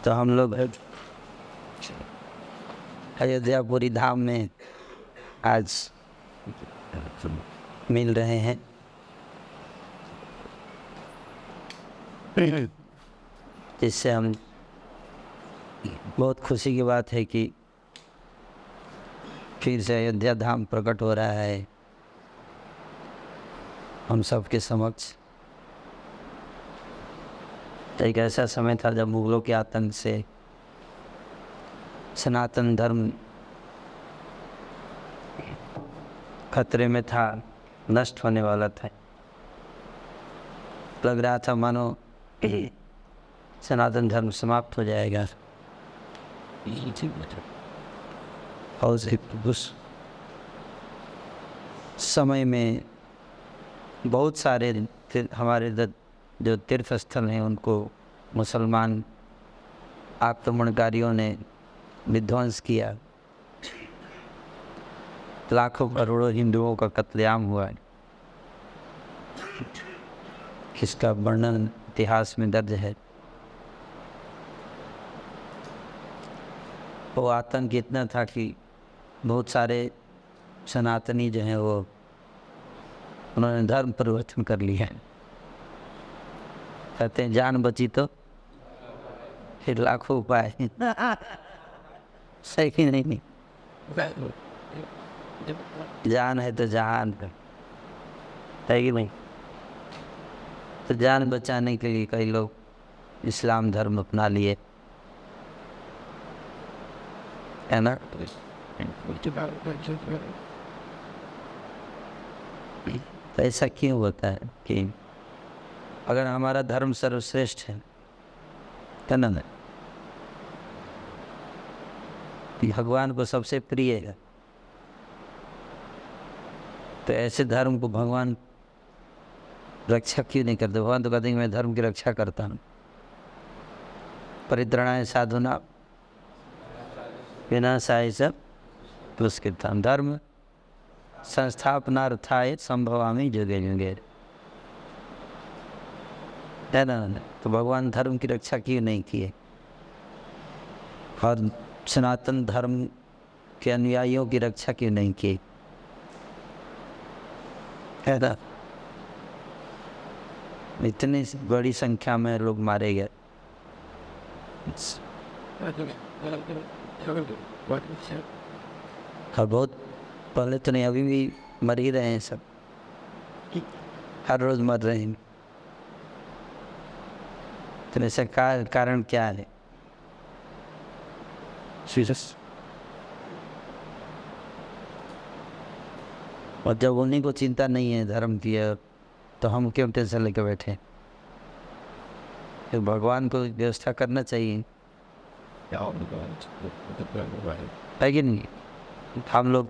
तो हम लोग अयोध्यापुरी धाम में आज मिल रहे हैं। जिससे हम बहुत खुशी की बात है कि फिर से अयोध्या धाम प्रकट हो रहा है हम सबके समक्ष। एक ऐसा समय था जब मुगलों के आतंक से सनातन धर्म खतरे में था, नष्ट होने वाला था। लग रहा था मानो सनातन धर्म समाप्त हो जाएगा। और उस समय में बहुत सारे हमारे जो तीर्थ स्थल हैं उनको मुसलमान आक्रमणकारियों ने विध्वंस किया। लाखों करोड़ों हिंदुओं का कत्लेआम हुआ है। इसका वर्णन इतिहास में दर्ज है। वो आतंक इतना था कि बहुत सारे सनातनी जो हैं वो उन्होंने धर्म परिवर्तन कर लिया है। कहते हैं जान बची तो फिर लाखों उपाय। सही कि नहीं? जान है तो जहान है कि नहीं? तो जान बचाने के लिए कई लोग इस्लाम धर्म अपना लिए, है ना? तो ऐसा क्यों होता है कि अगर हमारा धर्म सर्वश्रेष्ठ है ना, भगवान को सबसे प्रिय है, तो ऐसे धर्म को भगवान रक्षा क्यों नहीं करते? भगवान तो कहते हैं मैं धर्म की रक्षा करता हूँ। परित्राणाय साधुना विनाशाय च दुष्कृताम् धर्म संस्थापनार्थाय संभवामि युगे युगे, है ना? तो भगवान धर्म की रक्षा क्यों नहीं किए? और सनातन धर्म के अनुयायियों की रक्षा क्यों नहीं की? है ना? इतनी बड़ी संख्या में लोग मारे गए। और बहुत पहले तो नहीं, अभी भी मर ही रहे हैं सब, हर रोज मर रहे हैं। तो ऐसा कारण क्या है? और जब उन्हीं को चिंता नहीं है धर्म की, तो हम क्यों टेंशन लेकर बैठे? फिर भगवान को व्यवस्था करना चाहिए, है कि नहीं? हम लोग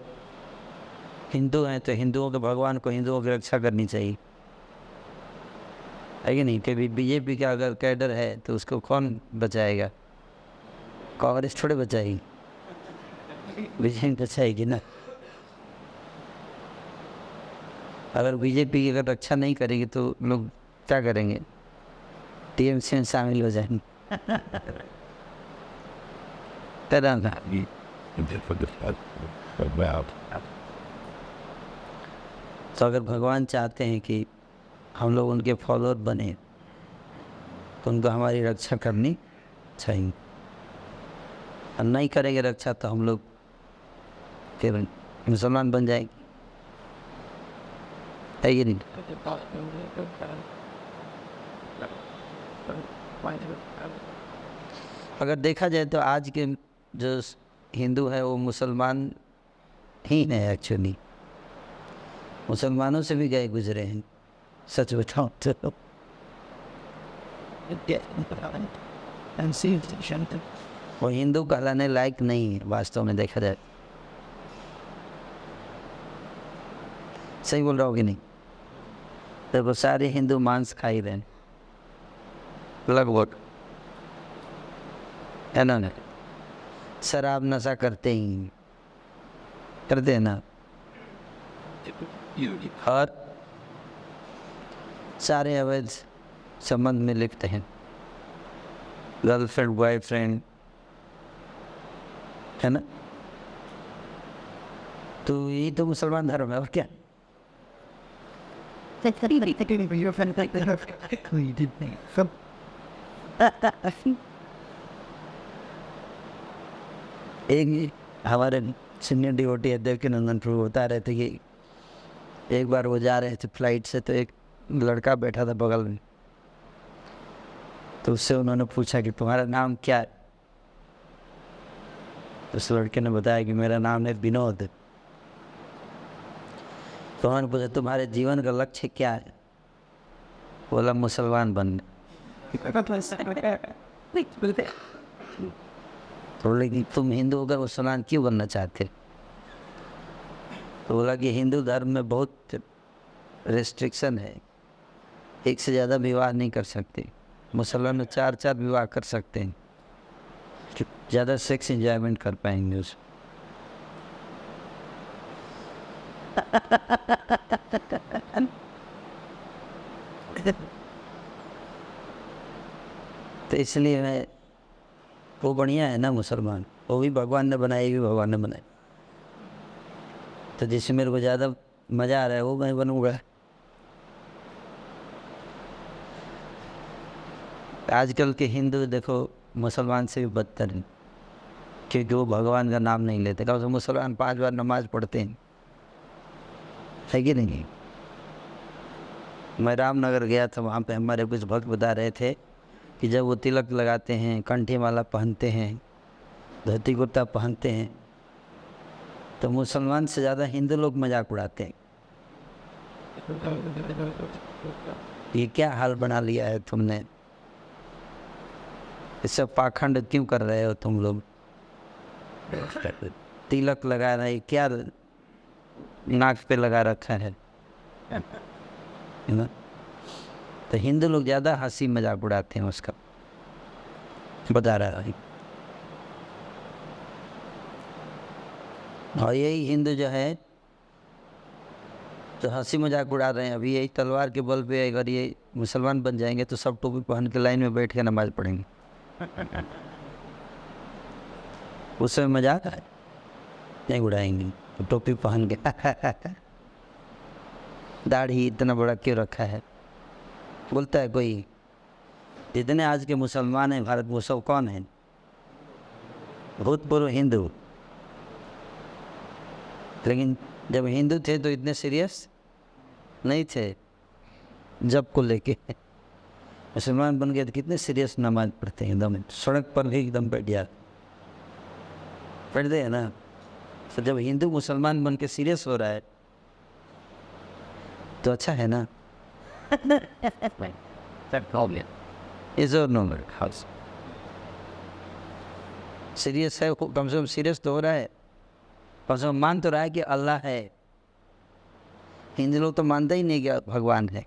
हिंदू हैं तो हिंदुओं के भगवान को, हिंदुओं की रक्षा करनी चाहिए, है कि नहीं? कभी बीजेपी का अगर कैडर है तो उसको कौन बचाएगा? कांग्रेस थोड़े बचाएगी, बीजेपी बचाएगी ना। अगर बीजेपी की अगर रक्षा नहीं करेगी तो लोग क्या करेंगे? टीएमसी में शामिल हो जाएंगे। तो अगर भगवान चाहते हैं कि हम लोग उनके फॉलोअर बने तो उनको हमारी रक्षा करनी चाहिए। और नहीं करेंगे रक्षा तो हम लोग फिर मुसलमान बन जाएंगे, है ये नहीं? अगर देखा जाए तो आज के जो हिंदू है वो मुसलमान ही है एक्चुअली। मुसलमानों से भी गए गुजरे हैं, सच बताओ तो। वो हिंदू कहलाने लायक नहीं है वास्तव में देखा जाए। सही बोल रहा हो कि नहीं? तो वो सारे हिंदू मांस खा ही रहे हैं लगभग, है ना? शराब नशा करते ही करते हैं ना, और सारे अवैध संबंध में लिप्त हैं। गर्लफ्रेंड बॉयफ्रेंड, है ना? तो यही तो मुसलमान धर्म है, और क्या? एक हमारे सीनियर डिवोटी अध्यक्ष के नंदन प्रभु बता रहे थे कि एक बार वो जा रहे थे फ्लाइट से, तो एक लड़का बैठा था बगल में, तो उससे उन्होंने पूछा कि तुम्हारा नाम क्या है? तो उस लड़के ने बताया कि मेरा नाम है विनोद। तो उन्होंने पूछा तुम्हारे जीवन का लक्ष्य क्या है? बोला मुसलमान बनना। तो लेकिन तुम हिंदू होकर मुसलमान क्यों बनना चाहते? तो बोला कि हिंदू धर्म में बहुत रेस्ट्रिक्शन है, एक से ज़्यादा विवाह नहीं कर सकते। मुसलमान में 4 विवाह कर सकते हैं, ज़्यादा सेक्स एंजॉयमेंट कर पाएंगे उस। तो इसलिए मैं, वो बढ़िया है ना मुसलमान, वो भी भगवान ने बनाए, भी भगवान ने बनाए। तो जिससे मेरे को ज़्यादा मज़ा आ रहा है वो मैं बनूँगा। आजकल के हिंदू देखो मुसलमान से भी बदतर हैं, क्योंकि वो भगवान का नाम नहीं लेते। कम से मुसलमान 5 बार नमाज पढ़ते हैं, है कि नहीं? मैं रामनगर गया था, वहाँ पे हमारे कुछ भक्त बता रहे थे कि जब वो तिलक लगाते हैं, कंठी माला पहनते हैं, धोती कुर्ता पहनते हैं, तो मुसलमान से ज़्यादा हिंदू लोग मजाक उड़ाते हैं। ये क्या हाल बना लिया है तुमने, इससे पाखंड क्यों कर रहे हो तुम लोग? तिलक लगा रहे, क्या नाक पे लगा रखा है ना? तो हिंदू लोग ज़्यादा हंसी मजाक उड़ाते हैं उसका, बता रहा है। और यही हिंदू जो है तो हंसी मजाक उड़ा रहे हैं। अभी यही तलवार के बल पे अगर ये मुसलमान बन जाएंगे तो सब टोपी पहन के लाइन में बैठ के नमाज पढ़ेंगे। उसमें मजाक है, नहीं उड़ाएंगे तो टोपी पहन के। दाढ़ी इतना बड़ा क्यों रखा है? बोलता है कोई, जितने आज के मुसलमान हैं भारत, वो सब कौन है? भूतपूर्व हिंदू। लेकिन जब हिंदू थे तो इतने सीरियस नहीं थे जब को लेके। मुसलमान बन गए तो कितने सीरियस नमाज पढ़ते हैं, एकदम सड़क पर भी एकदम बैठ जाते, पढ़ते हैं ना। तो जब हिंदू मुसलमान बन के सीरियस हो रहा है तो अच्छा है ना। सीरियस है, कम से कम सीरियस तो हो रहा है, कम से कम मान तो रहा है कि अल्लाह है। हिंदू लोग तो मानते ही नहीं कि भगवान है।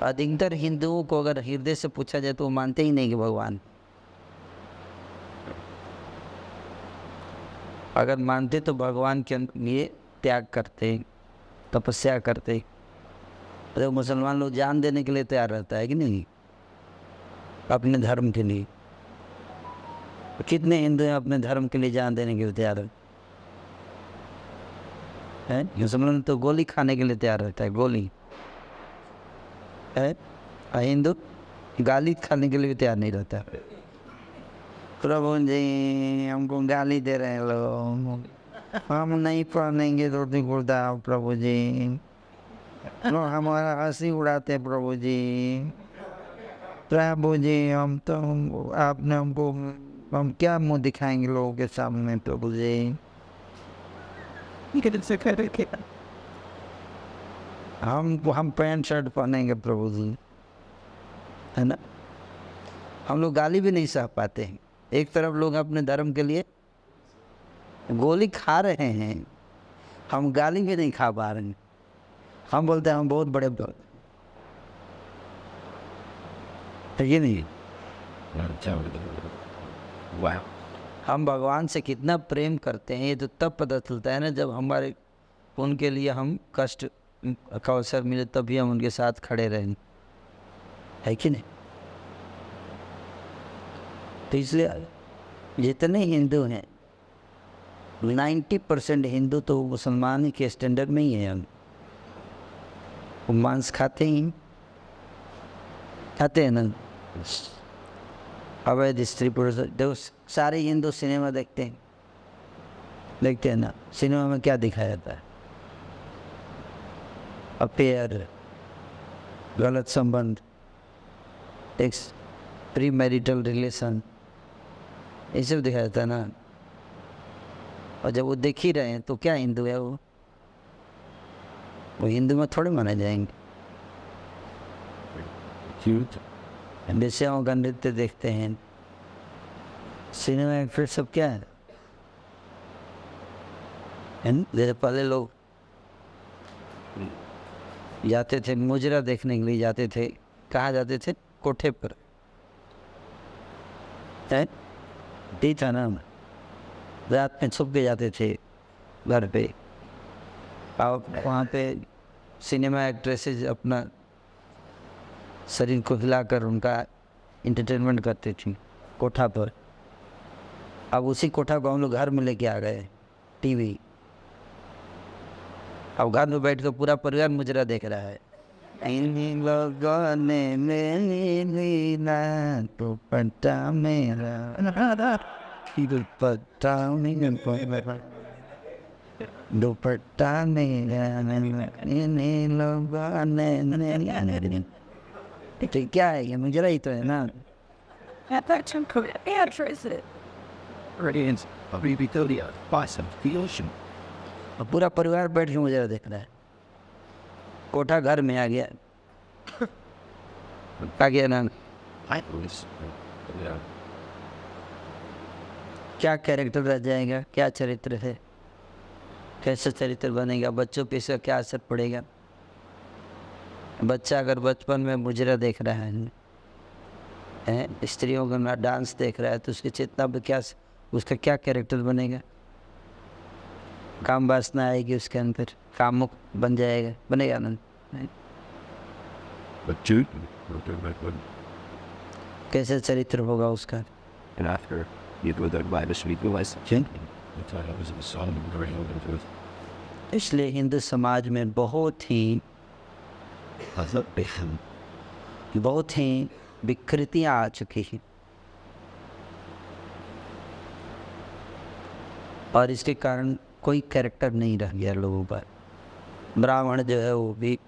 अधिकतर हिंदुओं को अगर हृदय से पूछा जाए तो वो मानते ही नहीं कि भगवान। अगर मानते तो भगवान के लिए त्याग करते, तपस्या करते। तो मुसलमान लोग जान देने के लिए तैयार रहता है कि नहीं, अपने धर्म के लिए। कितने हिंदू हैं अपने धर्म के लिए जान देने के लिए तैयार है? मुसलमान तो गोली खाने के लिए तैयार रहता है, गोली है। हिंदू गाली खाने के लिए भी तैयार नहीं रहता। प्रभु जी हमको गाली दे रहे हैं लोग, हम नहीं पहनेंगे धोती कुर्ता प्रभु जी, लोग हमारा हंसी उड़ाते प्रभु जी। प्रभु जी हम तो, आपने हमको, हम क्या मुंह दिखाएंगे लोगों के सामने प्रभु जी। हम पैंट शर्ट पहनेंगे प्रभु जी, है ना। हम लोग गाली भी नहीं सह पाते हैं। एक तरफ लोग अपने धर्म के लिए गोली खा रहे हैं, हम गाली भी नहीं खा पा रहे हैं। हम बोलते हैं हम बहुत बड़े है ये नहीं। हम भगवान से कितना प्रेम करते हैं ये तो तब पता चलता है ना, जब हमारे उनके लिए हम कष्ट का अवसर मिले तभी हम उनके साथ खड़े रहें, है कि नहीं। तो इसलिए जितने हिंदू हैं 90% हिंदू तो मुसलमान के स्टैंडर्ड में ही है। वो मांस खाते हैं ना। अवैध स्त्री पुरुष देखो, सारे हिंदू सिनेमा देखते हैं ना। सिनेमा में क्या दिखाया जाता है? अफेयर, गलत संबंध, एक प्री मैरिटल रिलेशन, ये सब दिखाया जाता है ना। और जब वो देख ही रहे हैं तो क्या हिंदू है वो हिंदू में थोड़े माने जाएंगे। वेश्याओं का नृत्य देखते हैं, सिनेमा एक्टर सब क्या है? जैसे पहले लोग जाते थे मुजरा देखने के लिए, जाते थे कहाँ जाते थे? कोठे पर है, दी था ना, रात में छुप के जाते थे घर पे। और वहाँ पे सिनेमा एक्ट्रेसेस अपना शरीर को हिलाकर उनका इंटरटेनमेंट करती थी कोठा पर। अब उसी कोठा को हम लोग घर में लेके आ गए, टीवी। अब घर में बैठ कर पूरा परिवार मुजरा देख रहा है। दुपट्टा मेरा दुपट्टा मेरा, तो क्या है ये? मुजरा ही तो है ना। और पूरा परिवार बैठ के मुजरा देख रहा है। कोठा घर में आ गया, ना क्या कैरेक्टर रह जाएगा, क्या चरित्र है, कैसे चरित्र बनेगा, बच्चों पे इसका क्या असर पड़ेगा। बच्चा अगर बचपन में मुजरा देख रहा है, स्त्रियों का डांस देख रहा है, तो उसकी चेतना पे क्या, उसका क्या कैरेक्टर बनेगा? काम वासना आएगी उसके अंदर, कामुक बन जाएगा, बनेगा ना? कैसे चरित्र होगा उसका? इसलिए हिंदू समाज में बहुत ही विकृतियाँ आ चुकी हैं, और इसके कारण कोई कैरेक्टर नहीं रह गया लोगों पर। ब्राह्मण जो है वो भी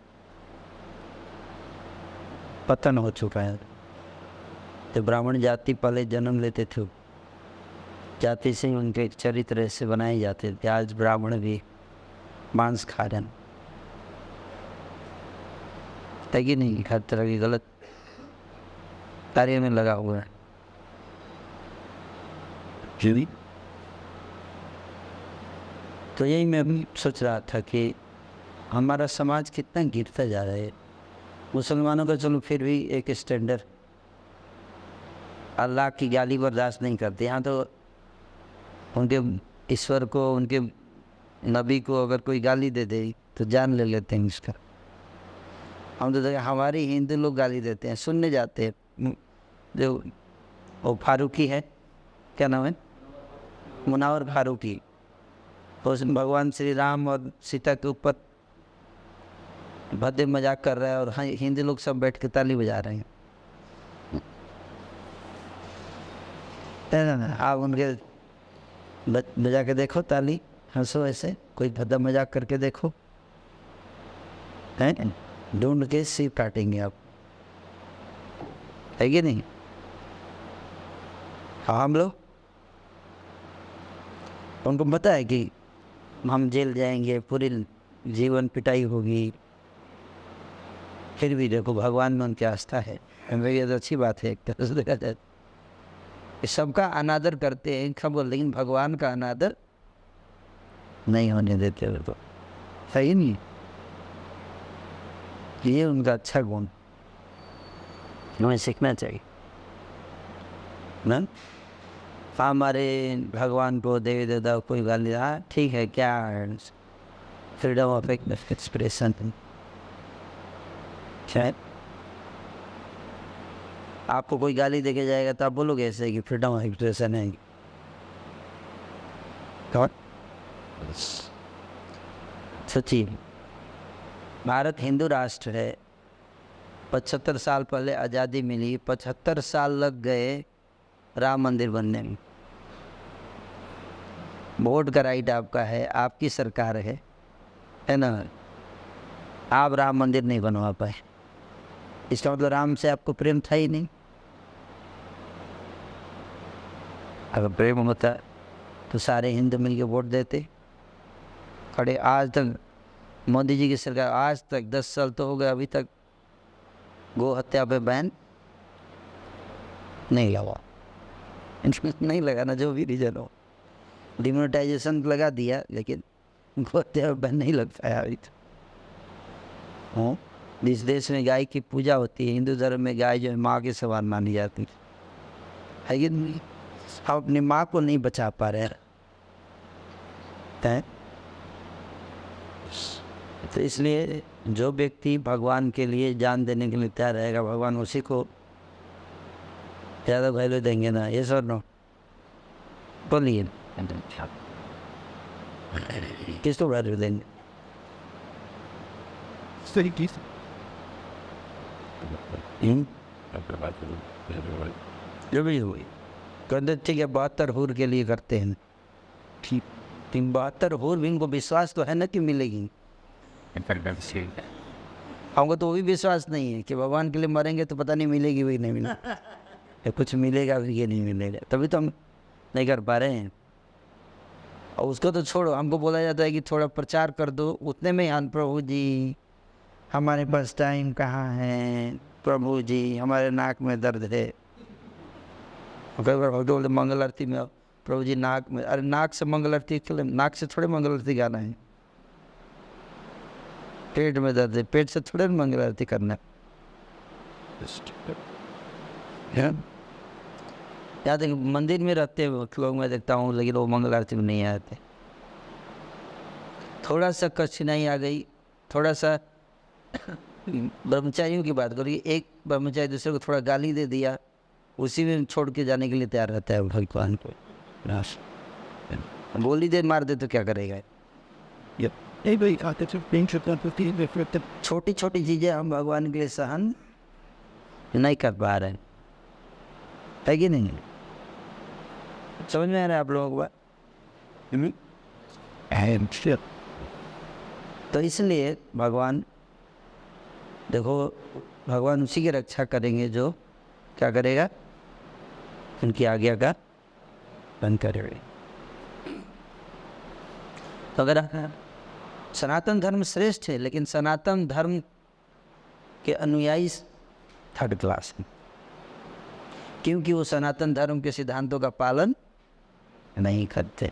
पतन हो चुका है। तो ब्राह्मण जाति पहले जन्म लेते थे, जाति से ही उनके चरित्र ऐसे बनाए जाते थे। आज ब्राह्मण भी मांस खा रहे हैं, कि नहीं, हर तरह की गलत कार्य में लगा हुआ है। तो यही मैं भी सोच रहा था कि हमारा समाज कितना गिरता जा रहा है। मुसलमानों का चलो फिर भी एक स्टैंडर्ड, अल्लाह की गाली बर्दाश्त नहीं करते। यहाँ तो उनके ईश्वर को, उनके नबी को अगर कोई गाली दे दे तो जान ले लेते हैं इसका। हम तो हमारे हिंदू लोग गाली देते हैं, सुनने जाते हैं। जो वो फारूकी है, क्या नाम है, मुनावर फारूकी, तो भगवान श्री राम और सीता के ऊपर भद्दे मजाक कर रहा है, और हिंदू लोग सब बैठ के ताली बजा रहे हैं। आप उनके बजा के देखो ताली, हंसो ऐसे, कोई भद्दा मजाक करके देखो, हैं? ढूंढ के सिर काटेंगे आप, है कि नहीं? हाँ, हम लोग, उनको पता है कि हम जेल जाएंगे, पूरी जीवन पिटाई होगी, फिर भी देखो भगवान में उनकी आस्था है। ये तो अच्छी बात है एक तरह से देखा जाए। सबका अनादर करते हैं खबर, लेकिन भगवान का अनादर नहीं होने देते वो, तो सही नहीं। ये उनका अच्छा गुण हमें सीखना चाहिए ना। हमारे भगवान को, देवी देवता कोई गाली, हाँ ठीक है, क्या फ्रीडम ऑफ एक्सप्रेशन शायद, आपको कोई गाली देके जाएगा तो आप बोलोगे ऐसे कि फ्रीडम ऑफ एक्सप्रेशन है। कौन? सच्ची, भारत हिंदू राष्ट्र है। 75 साल पहले आज़ादी मिली, 75 साल लग गए राम मंदिर बनने में। वोट का राइट आपका है, आपकी सरकार है ना। आप राम मंदिर नहीं बनवा पाए, इसका मतलब राम से आपको प्रेम था ही नहीं। अगर प्रेम होता तो सारे हिंदू मिलके वोट देते खड़े। आज तक मोदी जी की सरकार, आज तक 10 साल तो हो गए, अभी तक गो हत्या पे बैन नहीं लगा। नहीं लगा ना, जो भी रीजन हो। डिमोनेटाइजेशन लगा दिया, लेकिन गो हत्या पे बैन नहीं लग पाया अभी तक। इस देश में गाय की पूजा होती है। हिंदू धर्म में गाय जो है माँ के समान मानी जाती है कि नहीं? हम अपनी माँ को नहीं बचा पा रहे हैं। तो इसलिए जो व्यक्ति भगवान के लिए जान देने के लिए तैयार रहेगा, भगवान उसी को ज़्यादा वैल्यू देंगे ना। ये सर नो बोलिए, किसको वैल्यू देंगे? जो भी हुई कहते ठीक है, 72 हूर के लिए करते हैं। ठीक, 72 हूर भी इनको विश्वास तो है ना कि मिलेगी। हमको तो वो भी विश्वास नहीं है कि भगवान के लिए मरेंगे तो पता नहीं मिलेगी भी नहीं मिलेगी, या कुछ मिलेगा भी ये नहीं मिलेगा, तभी तो हम नहीं कर पा रहे हैं। और उसको तो छोड़ो, हमको बोला जाता है कि थोड़ा प्रचार कर दो, उतने में हाँ प्रभु जी हमारे पास टाइम कहाँ है, प्रभु जी हमारे नाक में दर्द है। कई बार बोलते मंगल आरती में प्रभु जी नाक में, अरे नाक से मंगल आरती, नाक से थोड़े मंगल आरती गाना है। पेट में दर्द है, पेट से थोड़े मंगल आरती करना है। यहाँ तक मंदिर में रहते लोग मैं देखता हूँ, लेकिन वो मंगल आरती में नहीं आते। थोड़ा सा कठिनाई आ गई, थोड़ा सा ब्रह्मचारियों की बात करिए, एक ब्रह्मचारी दूसरे को थोड़ा गाली दे दिया, उसी में छोड़ के जाने के लिए तैयार रहता है भगवान को। बोली दे मार दे तो क्या करेगा? छोटी छोटी चीज़ें हम भगवान के लिए सहन नहीं कर पा रहे है कि नहीं? समझ में आ रहा है आप लोगों को बात? तो इसलिए भगवान देखो, भगवान उसी की रक्षा करेंगे जो क्या करेगा, उनकी आज्ञा का पालन करेगा। तो अगर सनातन धर्म श्रेष्ठ है, लेकिन सनातन धर्म के अनुयायी थर्ड क्लास हैं, क्योंकि वो सनातन धर्म के सिद्धांतों का पालन नहीं करते।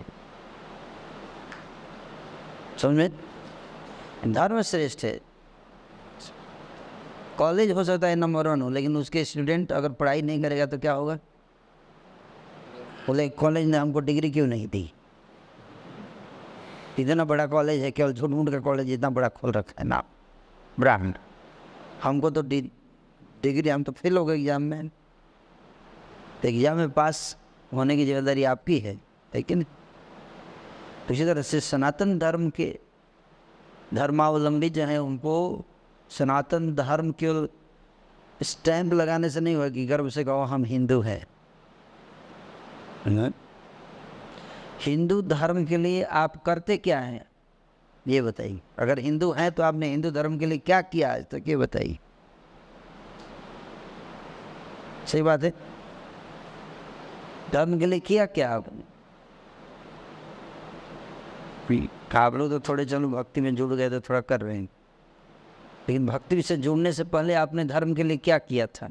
समझ में? धर्म श्रेष्ठ है। कॉलेज हो सकता है नंबर 1 हो, लेकिन उसके स्टूडेंट अगर पढ़ाई नहीं करेगा तो क्या होगा? बोले कॉलेज ने हमको डिग्री क्यों नहीं दी? इतना बड़ा कॉलेज है, केवल झूठ मूठ का कॉलेज इतना बड़ा खोल रखा है ना, ब्रांड। हमको तो डिग्री, हम तो फेल हो गए एग्जाम में। तो एग्जाम में पास होने की जिम्मेदारी आपकी है, लेकिन इसी तरह से सनातन धर्म के धर्मावलंबी जो हैं, उनको सनातन धर्म के स्टैंप लगाने से नहीं होगा कि गर्व से कहो हम हिंदू हैं। हिंदू धर्म के लिए आप करते क्या हैं ये बताइए। अगर हिंदू हैं तो आपने हिंदू धर्म के लिए क्या किया आज तक, ये बताइए। सही बात है, धर्म के लिए किया क्या आपने? आप लोग तो थोड़े चलो भक्ति में जुड़ गए तो थोड़ा कर रहे हैं, लेकिन भक्ति से जुड़ने से पहले आपने धर्म के लिए क्या किया था?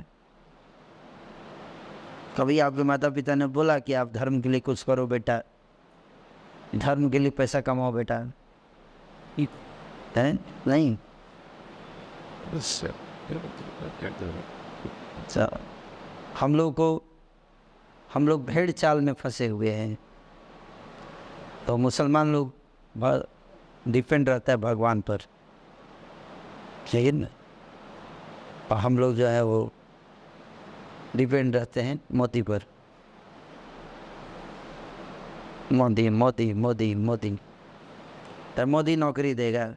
कभी आपके माता पिता ने बोला कि आप धर्म के लिए कुछ करो बेटा, धर्म के लिए पैसा कमाओ बेटा? है नहीं। हम लोग भेड़ चाल में फंसे हुए हैं। तो मुसलमान लोग डिपेंड रहता है भगवान पर, लेकिन हम लोग जो है वो डिपेंड रहते हैं मोदी पर। मोदी मोदी मोदी मोदी, तो मोदी नौकरी देगा।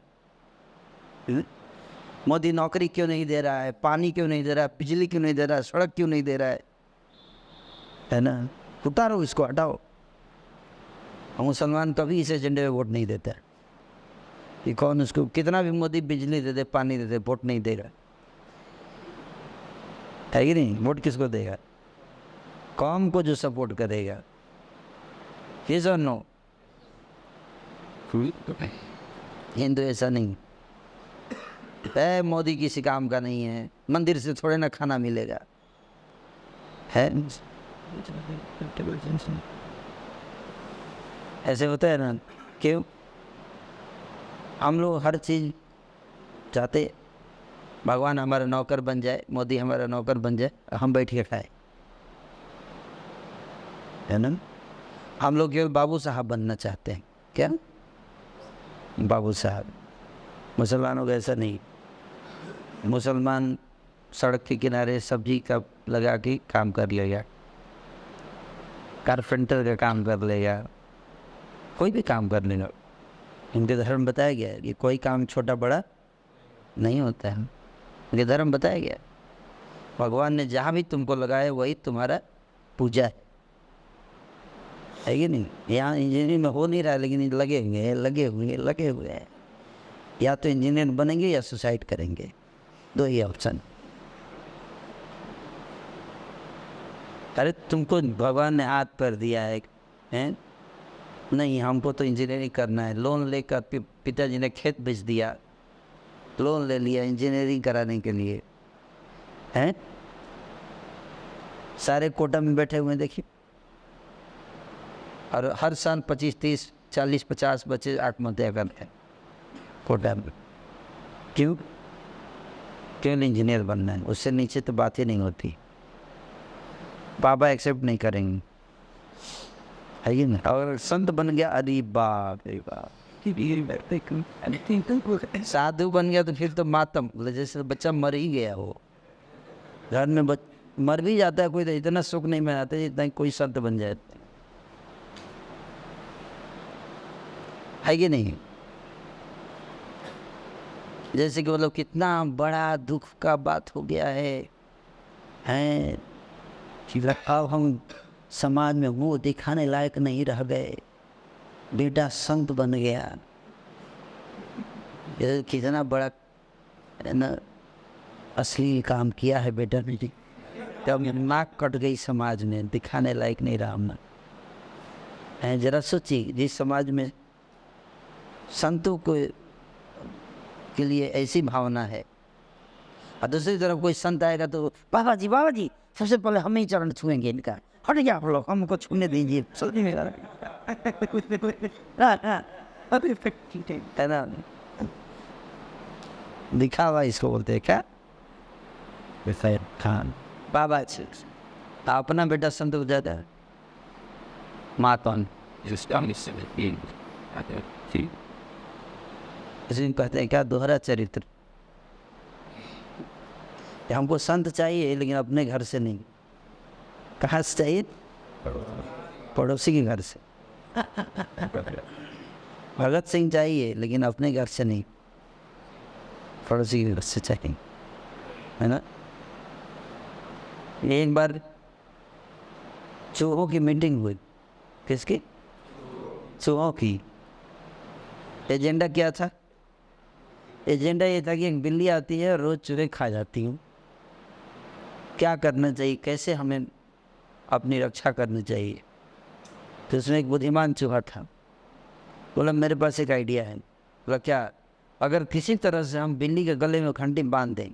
मोदी नौकरी क्यों नहीं दे रहा है, पानी क्यों नहीं दे रहा है, बिजली क्यों नहीं दे रहा है, सड़क क्यों नहीं दे रहा है ना? उतारो इसको, हटाओ। मुसलमान कभी इस एजेंडे में वोट नहीं देता कि कौन उसको कितना भी मोदी बिजली दे दे, पानी दे दे, वोट नहीं देगा, है कि नहीं? वोट किसको देगा? कौम को जो सपोर्ट करेगा। यस और नो? हिंदू ऐसा नहीं है, मोदी किसी काम का नहीं है, मंदिर से थोड़े ना खाना मिलेगा, है? ऐसे होता है ना? क्यों? हम लोग हर चीज़ चाहते, भगवान हमारा नौकर बन जाए, मोदी हमारा नौकर बन जाए, हम बैठ के खाए, है ना? हम लोग केवल बाबू साहब बनना चाहते हैं। क्या? बाबू साहब। मुसलमानों का ऐसा नहीं। मुसलमान सड़क के किनारे सब्जी का लगा के काम कर लेगा, कारपेंटर का काम कर लेगा, कोई भी काम कर लेगा। इनके धर्म बताया गया है कि कोई काम छोटा बड़ा नहीं होता है। इनके धर्म बताया गया, भगवान ने जहाँ भी तुमको लगाया वही तुम्हारा पूजा है कि नहीं? यहाँ इंजीनियरिंग में हो नहीं रहा है, लेकिन लगे हुए हैं, लगे हुए हैं, लगे हुए हैं। या तो इंजीनियर बनेंगे या सुसाइड करेंगे, दो ही ऑप्शन। अरे तुमको भगवान ने हाथ पर दिया है, हैं? नहीं, हमको तो इंजीनियरिंग करना है। लोन लेकर पिताजी ने खेत बेच दिया, लोन ले लिया इंजीनियरिंग कराने के लिए, हैं? सारे कोटा में बैठे हुए हैं, देखिए। और हर साल 25, 30, 40, 50 बच्चे आत्महत्या करते हैं कोटा में। क्यों? केवल इंजीनियर बनना है, उससे नीचे तो बात ही नहीं होती। बाबा एक्सेप्ट नहीं करेंगे, है ये ना? और संत बन गया, अरे बाप रे बाप, साधु बन गया तो फिर तो मातम, जैसे बच्चा मर ही गया हो। घर में मर भी जाता है कोई तो इतना सुख नहीं मनाता जितना कोई संत बन जाए, है कि नहीं? जैसे कि मतलब कितना बड़ा दुख का बात हो गया है कि अब हम समाज में मुँह दिखाने लायक नहीं रह गए, बेटा संत बन गया। ये कितना बड़ा ना असली काम किया है बेटा ने, तब नाक कट गई समाज में, दिखाने लायक नहीं रहा हम। जरा सोचिए, जिस समाज में संतों को के लिए ऐसी भावना है, और दूसरी तरफ कोई संत आएगा तो बाबा जी सबसे पहले हम ही चरण छुएंगे इनका, हट गया आप लोग, हमको छूने दीजिए, है ना? दिखावा इसको बोलते हैं क्या? खान बाबा अपना बेटा संत हो जाता है, मातन इसलिए कहते हैं क्या, दोहरा चरित्र। हमको संत चाहिए लेकिन अपने घर से नहीं। कहाँ से चाहिए? पड़ोसी के घर से। भगत सिंह चाहिए लेकिन अपने घर से नहीं, पड़ोसी के घर से चाहिए, है ना? एक बार चूहों की मीटिंग हुई। किसकी? चूहों की। एजेंडा क्या था? एजेंडा ये था कि एक बिल्ली आती है और रोज़ चूहे खा जाती हूँ, क्या करना चाहिए, कैसे हमें अपनी रक्षा करनी चाहिए। तो उसमें एक बुद्धिमान चूहा था, बोला मेरे पास एक आइडिया है। बोला क्या? अगर किसी तरह से हम बिल्ली के गले में घंटी बांध दें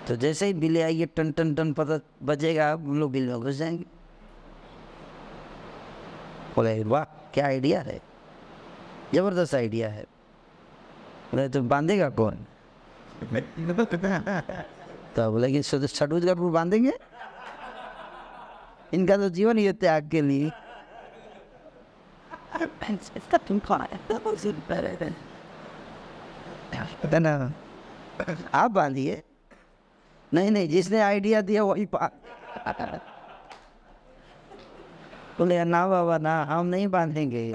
तो जैसे ही बिल्ली आएगी टन टन टन पता बजेगा, हम लोग बिल में घुस जाएंगे। बोले वाह क्या आइडिया है, जबरदस्त आइडिया है। बोले तो बांधेगा कौन? तो बोले कि छठूजगढ़ को बांधेंगे, इनका तो जीवन ही त्याग के लिए। आप बांधिए, नहीं नहीं, जिसने आइडिया दिया वही बोले ना बाबा ना, हम नहीं बांधेंगे।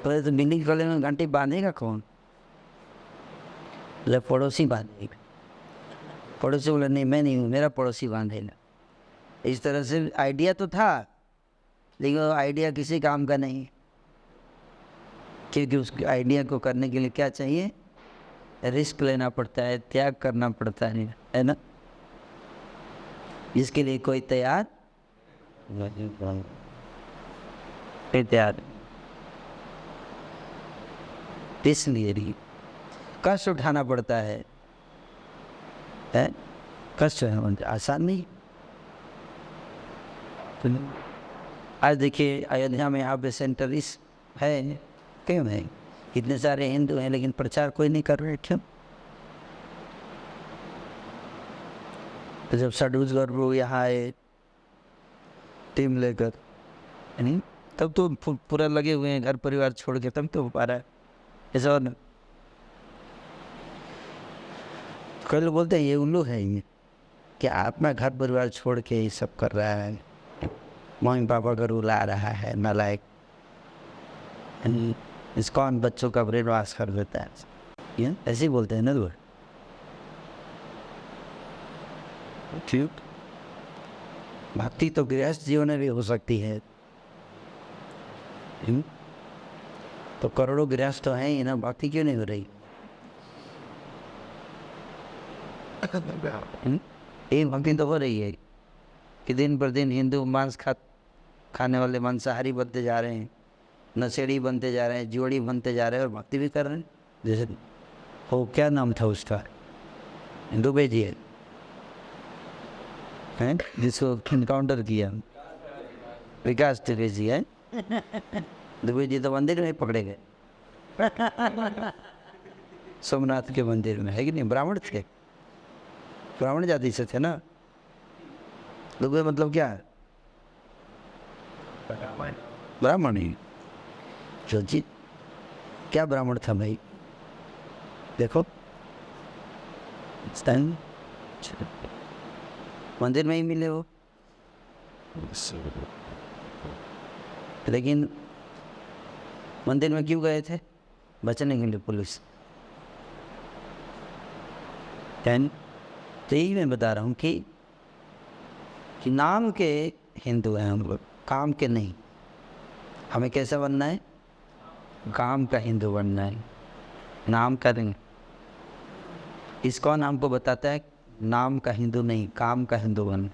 बोले तो बिल्डिंग खोले में घंटी बांधेगा कौन? बोले पड़ोसी बांधेगा। पड़ोसी बोले नहीं मैं नहीं हूँ, मेरा पड़ोसी बांधेगा। इस तरह से आइडिया तो था, लेकिन वो आइडिया किसी काम का नहीं, क्योंकि उस आइडिया को करने के लिए क्या चाहिए? रिस्क लेना पड़ता है, त्याग करना पड़ता है ना, जिसके लिए कोई तैयार तैयार। इसलिए भी कष्ट उठाना पड़ता है, कष्ट है, आसान नहीं। तो आज देखिए अयोध्या में यहाँ पे सेंटर इस है, क्यों नहीं? इतने सारे हिंदू हैं लेकिन प्रचार कोई नहीं कर रहे, क्यों? तो जब सडूज गौरव यहाँ आए टीम लेकर, नहीं तब तो पूरा लगे हुए हैं घर परिवार छोड़ के, तब तो हो पा रहा है ऐसा। और कई लोग बोलते हैं ये उल्लू है, ये कि अपना घर परिवार छोड़ के ये सब कर रहा है, मम्मी पापा का रूल आ रहा है, नालायक। इस्कॉन बच्चों का ब्रेन वॉश कर देता है, ये ऐसे ही बोलते हैं ना लोग। ठीक, भक्ति तो गृहस्थ जीवन में भी हो सकती है। तो करोड़ों गृहस्थ तो हैं ही ना, भक्ति क्यों नहीं हो रही? ये भक्ति तो हो रही है कि दिन पर दिन हिंदू मांस खाने वाले मांसाहारी बनते जा रहे हैं, नशेड़ी बनते जा रहे हैं, जोड़ी बनते जा रहे हैं और भक्ति भी कर रहे हैं। जैसे वो क्या नाम था उसका, दुबे जी हैं जिसको इनकाउंटर किया, विकास दुबे जी है। दुबे जी तो मंदिर में पकड़े गए, सोमनाथ के मंदिर में, है कि नहीं? ब्राह्मण थे, ब्राह्मण जाति से थे ना। दुबे मतलब क्या है? ब्राह्मण ही। जो जी क्या ब्राह्मण था भाई, देखो मंदिर में ही मिले वो, लेकिन मंदिर में क्यों गए थे? बचने के लिए पुलिस। तो यही मैं बता रहा हूँ कि नाम के हिंदू हैं हम लोग, काम के नहीं। हमें कैसा बनना है? काम का हिंदू बनना है, नाम का नहीं। इस्कॉन हमको बताता है नाम का हिंदू नहीं, काम का हिंदू बन।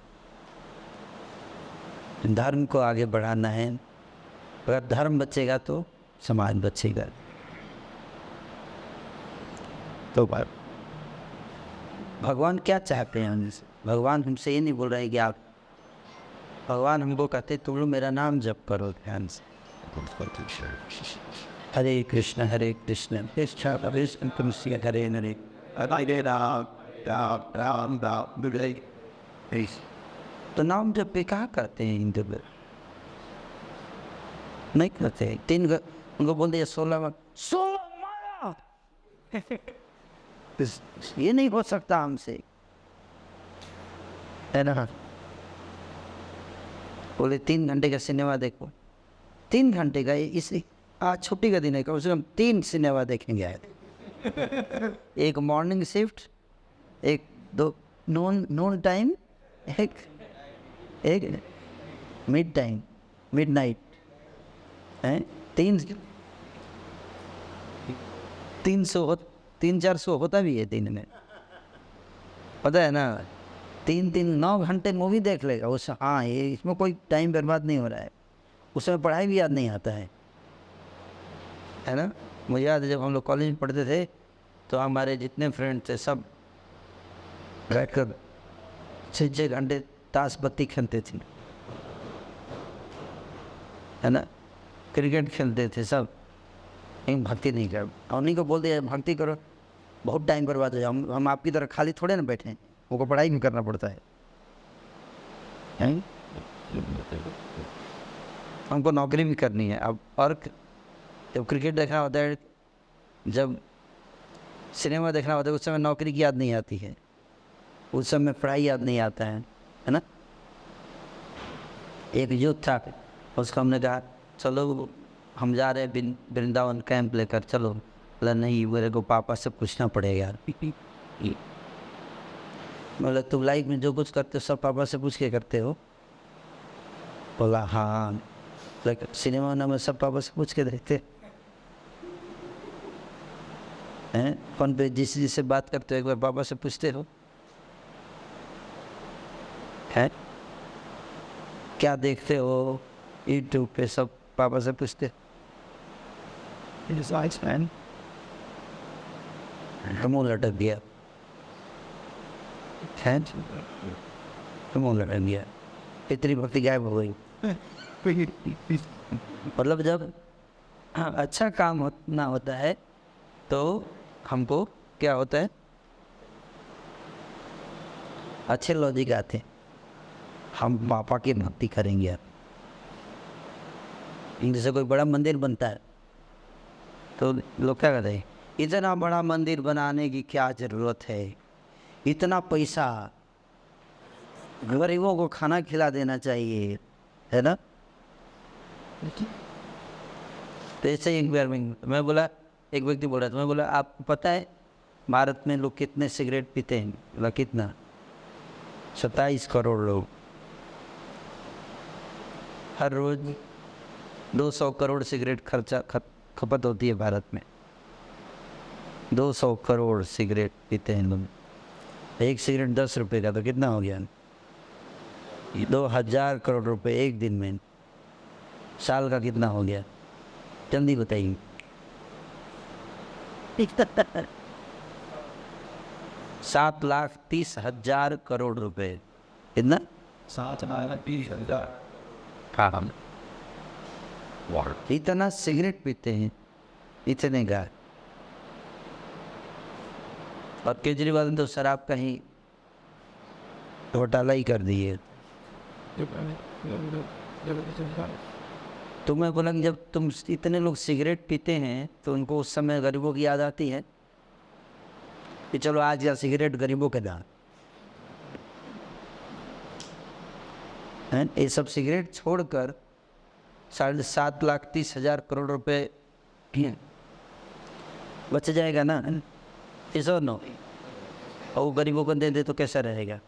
धर्म को आगे बढ़ाना है, अगर धर्म बचेगा तो समाज बचेगा। तो भगवान क्या चाहते हैं हमसे? भगवान हमसे ये नहीं बोल रहे कि आप, भगवान हमको कहते तुम लोग मेरा नाम जप करो ध्यान से। हरे कृष्ण कृष्ण कृष्ण कृष्ण हरे हरे हरे राम राम राम। तो नाम जप पे कहाँ करते हैं हिंदू लोग? नहीं करते हैं। उनको बोलते हैं 16 माला। ये नहीं हो सकता हमसे, है ना? बोले 3 घंटे का सिनेमा देखो, 3 घंटे का, इसी आज छुट्टी का दिन है, कम से कम 3 सिनेमा देखेंगे आए। एक मॉर्निंग शिफ्ट, एक दो नून टाइम, एक मिड टाइम, मिड नाइट है। 300-400 होता भी है दिन में, पता है ना? 9 घंटे मूवी देख लेगा उस। हाँ, ये इसमें कोई टाइम बर्बाद नहीं हो रहा है, उसमें पढ़ाई भी याद नहीं आता है ना? मुझे याद है जब हम लोग कॉलेज में पढ़ते थे तो हमारे जितने फ्रेंड थे सब बैठकर 6 घंटे ताश बत्ती खेलते थे, है ना? क्रिकेट खेलते थे सब, लेकिन भक्ति नहीं कर। और उन्हीं को बोल दिया भक्ति करो, बहुत टाइम बर्बाद हो जाए। हम आपकी तरह खाली थोड़े ना बैठे हैं, उनको पढ़ाई भी करना पड़ता है। हमको नौकरी भी करनी है अब। और जब क्रिकेट देखना होता है, जब सिनेमा देखना होता है, उस समय नौकरी की याद नहीं आती है। उस समय पढ़ाई याद नहीं आता है ना। एक युद्ध था, उसको हमने कहा चलो हम जा रहे हैं वृंदावन कैंप लेकर, चलो। बोला नहीं, मेरे को पापा से पूछना पड़ेगा। बोला तुम लाइफ में जो कुछ करते हो सब पापा से पूछ के करते हो? बोला हाँ। सिनेमा में सब पापा से पूछ के देखते हैं। फोन पे जिससे बात करते हो एक बार पापा से पूछते हो? हैं? क्या देखते हो यूट्यूब पे सब पापा से पूछते? मुँह लटक गया है, मुँह लटक गया, इतनी भक्ति गायब हो गई। मतलब जब अच्छा काम होना होता है तो हमको क्या होता है, अच्छे लॉजिक आते हैं, हम पापा की भक्ति करेंगे। जैसे कोई बड़ा मंदिर बनता है तो लोग क्या कहते हैं, इतना बड़ा मंदिर बनाने की क्या ज़रूरत है, इतना पैसा गरीबों को खाना खिला देना चाहिए, है ना। तो ऐसे ही एक बार मैं बोला, एक व्यक्ति बोल रहा था, मैं बोला आपको पता है भारत में लोग कितने सिगरेट पीते हैं? बोला कितना? 27 करोड़ लोग। हर रोज 200 करोड़ सिगरेट खपत होती है भारत में। 200 करोड़ सिगरेट पीते हैं लोग। एक सिगरेट 10 रुपये का, तो कितना हो गया? 2000 करोड़ रुपए एक दिन में। साल का कितना हो गया? जल्दी बताइए। 7,30,000 करोड़ रुपए। कितना? 7,30,000। हाँ, इतना सिगरेट पीते हैं, इतने का। और केजरीवाल ने तो शराब का ही घोटाला ही कर दिए। तो मैं बोला कि जब तुम इतने लोग सिगरेट पीते हैं तो उनको उस समय गरीबों की याद आती है कि चलो आज या सिगरेट गरीबों के दान है। ये सब सिगरेट छोड़कर 7,30,000 करोड़ रुपए बच जाएगा ना, इस और नो। और वो गरीबों को दे दे तो कैसा रहेगा?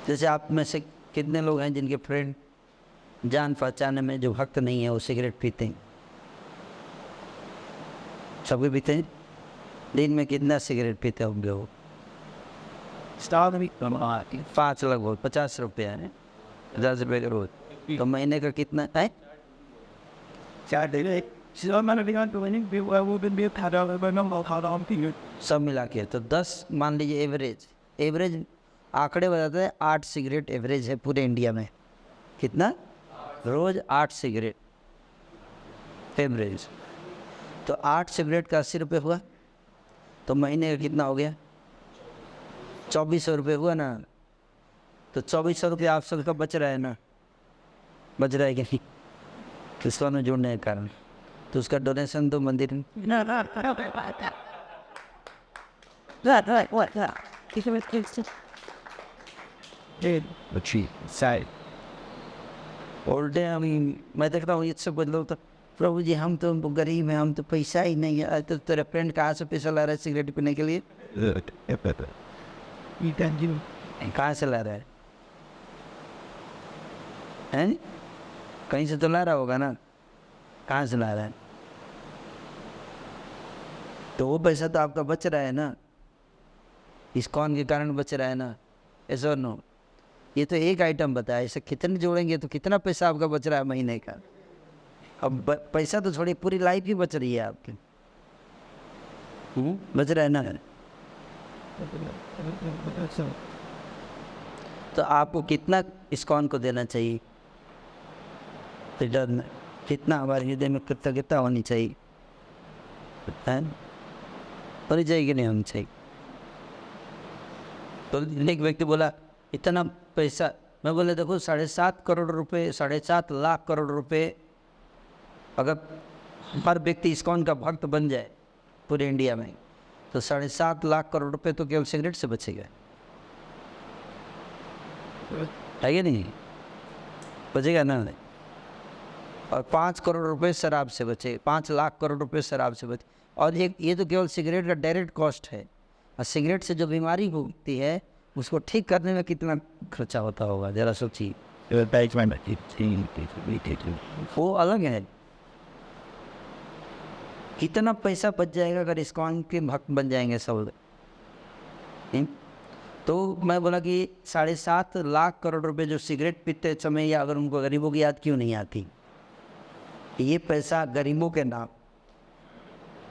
जैसे आप में से कितने लोग हैं जिनके फ्रेंड जान पहचाने में जो भक्त नहीं है वो सिगरेट पीते हैं? सभी पीते हैं। दिन में कितना सिगरेट पीते होंगे वो? 5 लगभग 50 रुपये है, 10 रुपये का रोज। तो महीने का कितना है? सब मिला के तो 10 मान लीजिए एवरेज आंकड़े बताते हैं 8 सिगरेट एवरेज है पूरे इंडिया में। कितना? रोज 8 सिगरेट एवरेज। तो 8 सिगरेट का 80 रुपये हुआ, तो महीने का कितना हो गया? 2400 रुपये हुआ ना। तो 2400 रुपये आप सबका बच रहा है ना, बच रहा है क्या? किसको न जोड़ने के कारण तो उसका डोनेशन तो मंदिर में। ओल्डे मैं देखता हूँ इससे बदलो तो प्रभु जी हम तो गरीब हैं, हम तो पैसा ही नहीं है। तो तेरा फ्रेंड कहाँ से पैसा ला रहा है सिगरेट पीने के लिए? कहाँ से ला रहा है? हैं? कहीं से तो ला रहा होगा ना, कहाँ से ला रहा है? तो वो पैसा तो आपका बच रहा है ना, इस्कॉन के कारण बच रहा है ना, ऐसा और नो। ये तो एक आइटम बताया, इसे कितने जोड़ेंगे तो कितना पैसा आपका बच रहा है महीने का? अब पैसा तो छोड़िए, पूरी लाइफ ही बच रही है आपकी। बच रहा है ना। तो आपको कितना इस्कॉन को देना चाहिए? रिटर्न में कितना हमारे हृदय में कृतज्ञता होनी चाहिए? होनी चाहिए कि नहीं होनी चाहिए? तो एक व्यक्ति बोला इतना पैसा, मैं बोले देखो 7.5 करोड़ रुपए, 7.5 लाख करोड़ रुपए अगर हर व्यक्ति इस्कॉन का भक्त बन जाए पूरे इंडिया में, तो 7.5 लाख करोड़ रुपए तो केवल सिगरेट से बचेगा, है कि नहीं? बचेगा ना? और 5 करोड़ रुपए शराब से बचे, 5 लाख करोड़ रुपए शराब से बचे। और एक ये तो केवल सिगरेट का डायरेक्ट कॉस्ट है, और सिगरेट से जो बीमारी होती है उसको ठीक करने में कितना खर्चा होता होगा, ज़रा सोचिए। वो अलग है, कितना पैसा बच जाएगा अगर इस्कॉन के भक्त बन जाएंगे सब। तो मैं बोला कि 7.5 लाख करोड़ रुपए जो सिगरेट पीते समय, या अगर उनको गरीबों की याद क्यों नहीं आती? ये पैसा गरीबों के नाम,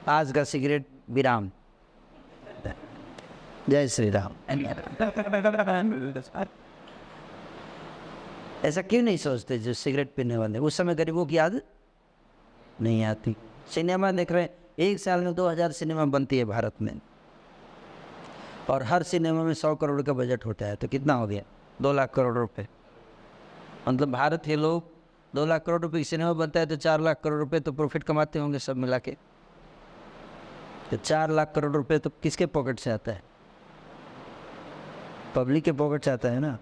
आज का सिगरेट विराम, जय श्री राम। ऐसा क्यों नहीं सोचते जो सिगरेट पीने वाले? उस समय गरीबों की याद नहीं आती। सिनेमा देख रहे हैं, एक साल में 2000 सिनेमा बनती है भारत में, और हर सिनेमा में 100 करोड़ का बजट होता है, तो कितना हो गया? 2 लाख करोड़ रुपए। मतलब भारत के लोग 2 लाख करोड़ रुपए की सिनेमा बनता है तो 4 लाख करोड़ रुपए तो प्रॉफिट कमाते होंगे सब मिला के। तो 4 लाख करोड़ रुपए तो किसके पॉकेट से आता है? पब्लिक के पॉकेट से आता है ना।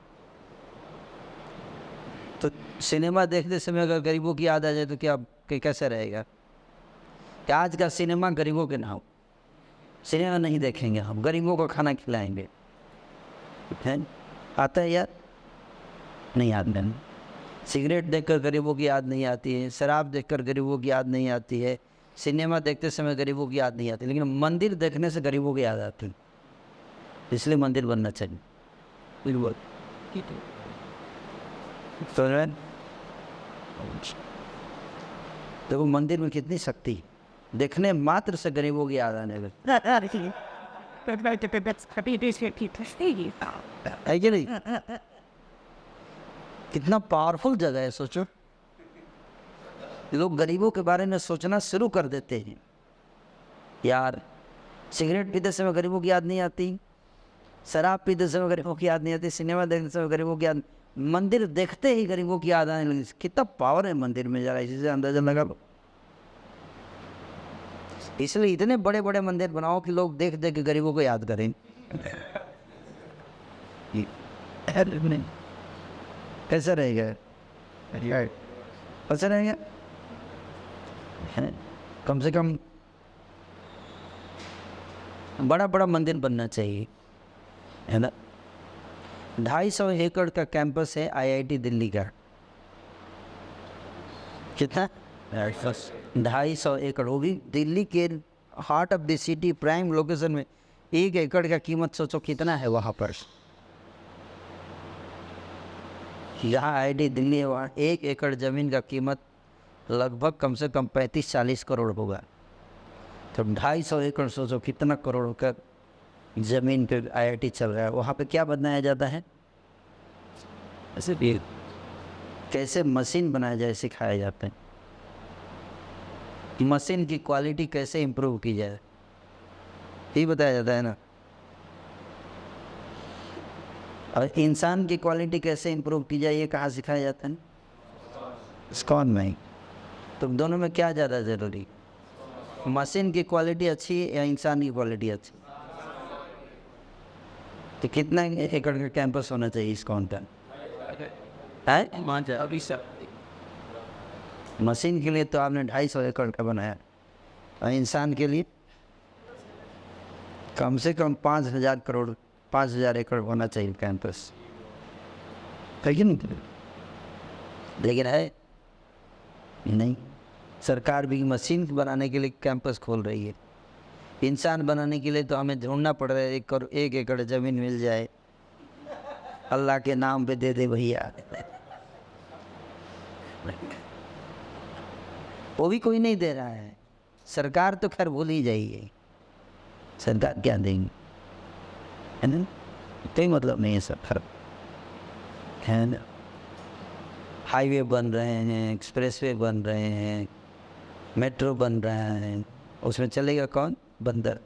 तो सिनेमा देखते समय अगर गरीबों की याद आ जाए तो क्या कैसा रहेगा? कि आज का सिनेमा गरीबों के नाम, सिनेमा नहीं देखेंगे हम, गरीबों को खाना खिलाएंगे, है? आता है यार? नहीं आता है। सिगरेट देखकर गरीबों की याद नहीं आती है, शराब देखकर गरीबों की याद नहीं आती है, सिनेमा देखते समय गरीबों की याद नहीं आती, लेकिन मंदिर देखने से गरीबों की याद आती है। इसलिए मंदिर बनना चाहिए। देखो मंदिर में कितनी शक्ति, देखने मात्र से गरीबों की याद आने लगी, है कि नहीं? कितना पावरफुल जगह है, सोचो। लोग गरीबों के बारे में सोचना शुरू कर देते हैं। यार सिगरेट पीते समय गरीबों की याद नहीं आती, शराब पीते समय गरीबों की याद नहीं आती, सिनेमा देखते समय गरीबों की याद, मंदिर देखते ही गरीबों की याद आने लगी। कितना पावर है मंदिर में, जरा इसी से अंदाजा लगा लो। इसलिए इतने बड़े बड़े मंदिर बनाओ कि लोग देख देख के गरीबों को याद करें। कैसा रहेगा? कैसा रहेगा? कम से कम बड़ा बड़ा मंदिर बनना चाहिए, है ना। 250 एकड़ का कैंपस है IIT दिल्ली का। कितना? 250 एकड़, वो भी दिल्ली के heart of the city, prime location में। 1 एकड़ का कीमत सोचो कितना है वहाँ पर। जहाँ IIT दिल्ली है वहाँ 1 एकड़ ज़मीन का कीमत लगभग कम से कम 35-40 करोड़ होगा। तो 250 एकड़ सोचो कितना करोड़ का ज़मीन पे IIT चल रहा है। वहाँ पे क्या बनाया जाता है? ऐसे भी कैसे मशीन बनाया जाए सिखाया जाता है, मशीन की क्वालिटी कैसे इम्प्रूव की जाए, ये बताया जाता है ना। और इंसान की क्वालिटी कैसे इम्प्रूव की जाए ये कहाँ सिखाया जाता है? इस्कॉन में। तो दोनों में क्या ज़्यादा ज़रूरी, मशीन की क्वालिटी अच्छी या इंसान की क्वालिटी अच्छी? तो कितना एकड़ का कैंपस होना चाहिए इस्कॉन का? मशीन के लिए तो आपने 250 एकड़ का बनाया, और इंसान के लिए कम से कम 5,000 एकड़ होना चाहिए कैंपस, है कि नहीं? लेकिन है नहीं। सरकार भी मशीन बनाने के लिए कैंपस खोल रही है, इंसान बनाने के लिए तो हमें ढूंढना पड़ रहा है 1 एकड़ ज़मीन मिल जाए, अल्लाह के नाम पे दे दे भैया। वो भी कोई नहीं दे रहा है। सरकार तो खैर भूल ही जाइए, सरकार क्या देंगे, है ना। कोई मतलब नहीं है सरकार, है ना। हाईवे बन रहे हैं, एक्सप्रेसवे बन रहे हैं, मेट्रो बन रहा है, उसमें चलेगा कौन? बंदर।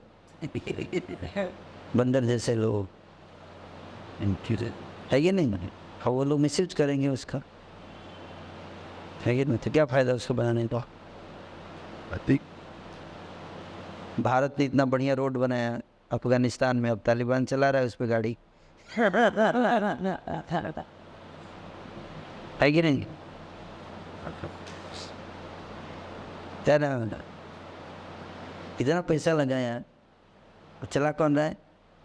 बंदर जैसे लोग, है ये नहीं? हाँ, वो लोग मिसयूज करेंगे उसका, है ये नहीं? तो क्या फ़ायदा उसको बनाने का? भारत ने इतना बढ़िया रोड बनाया अफगानिस्तान में, अब तालिबान चला रहा है उस पर गाड़ी, है कि नहीं? क्या ना, इतना पैसा लगाया और चला कौन रहा है?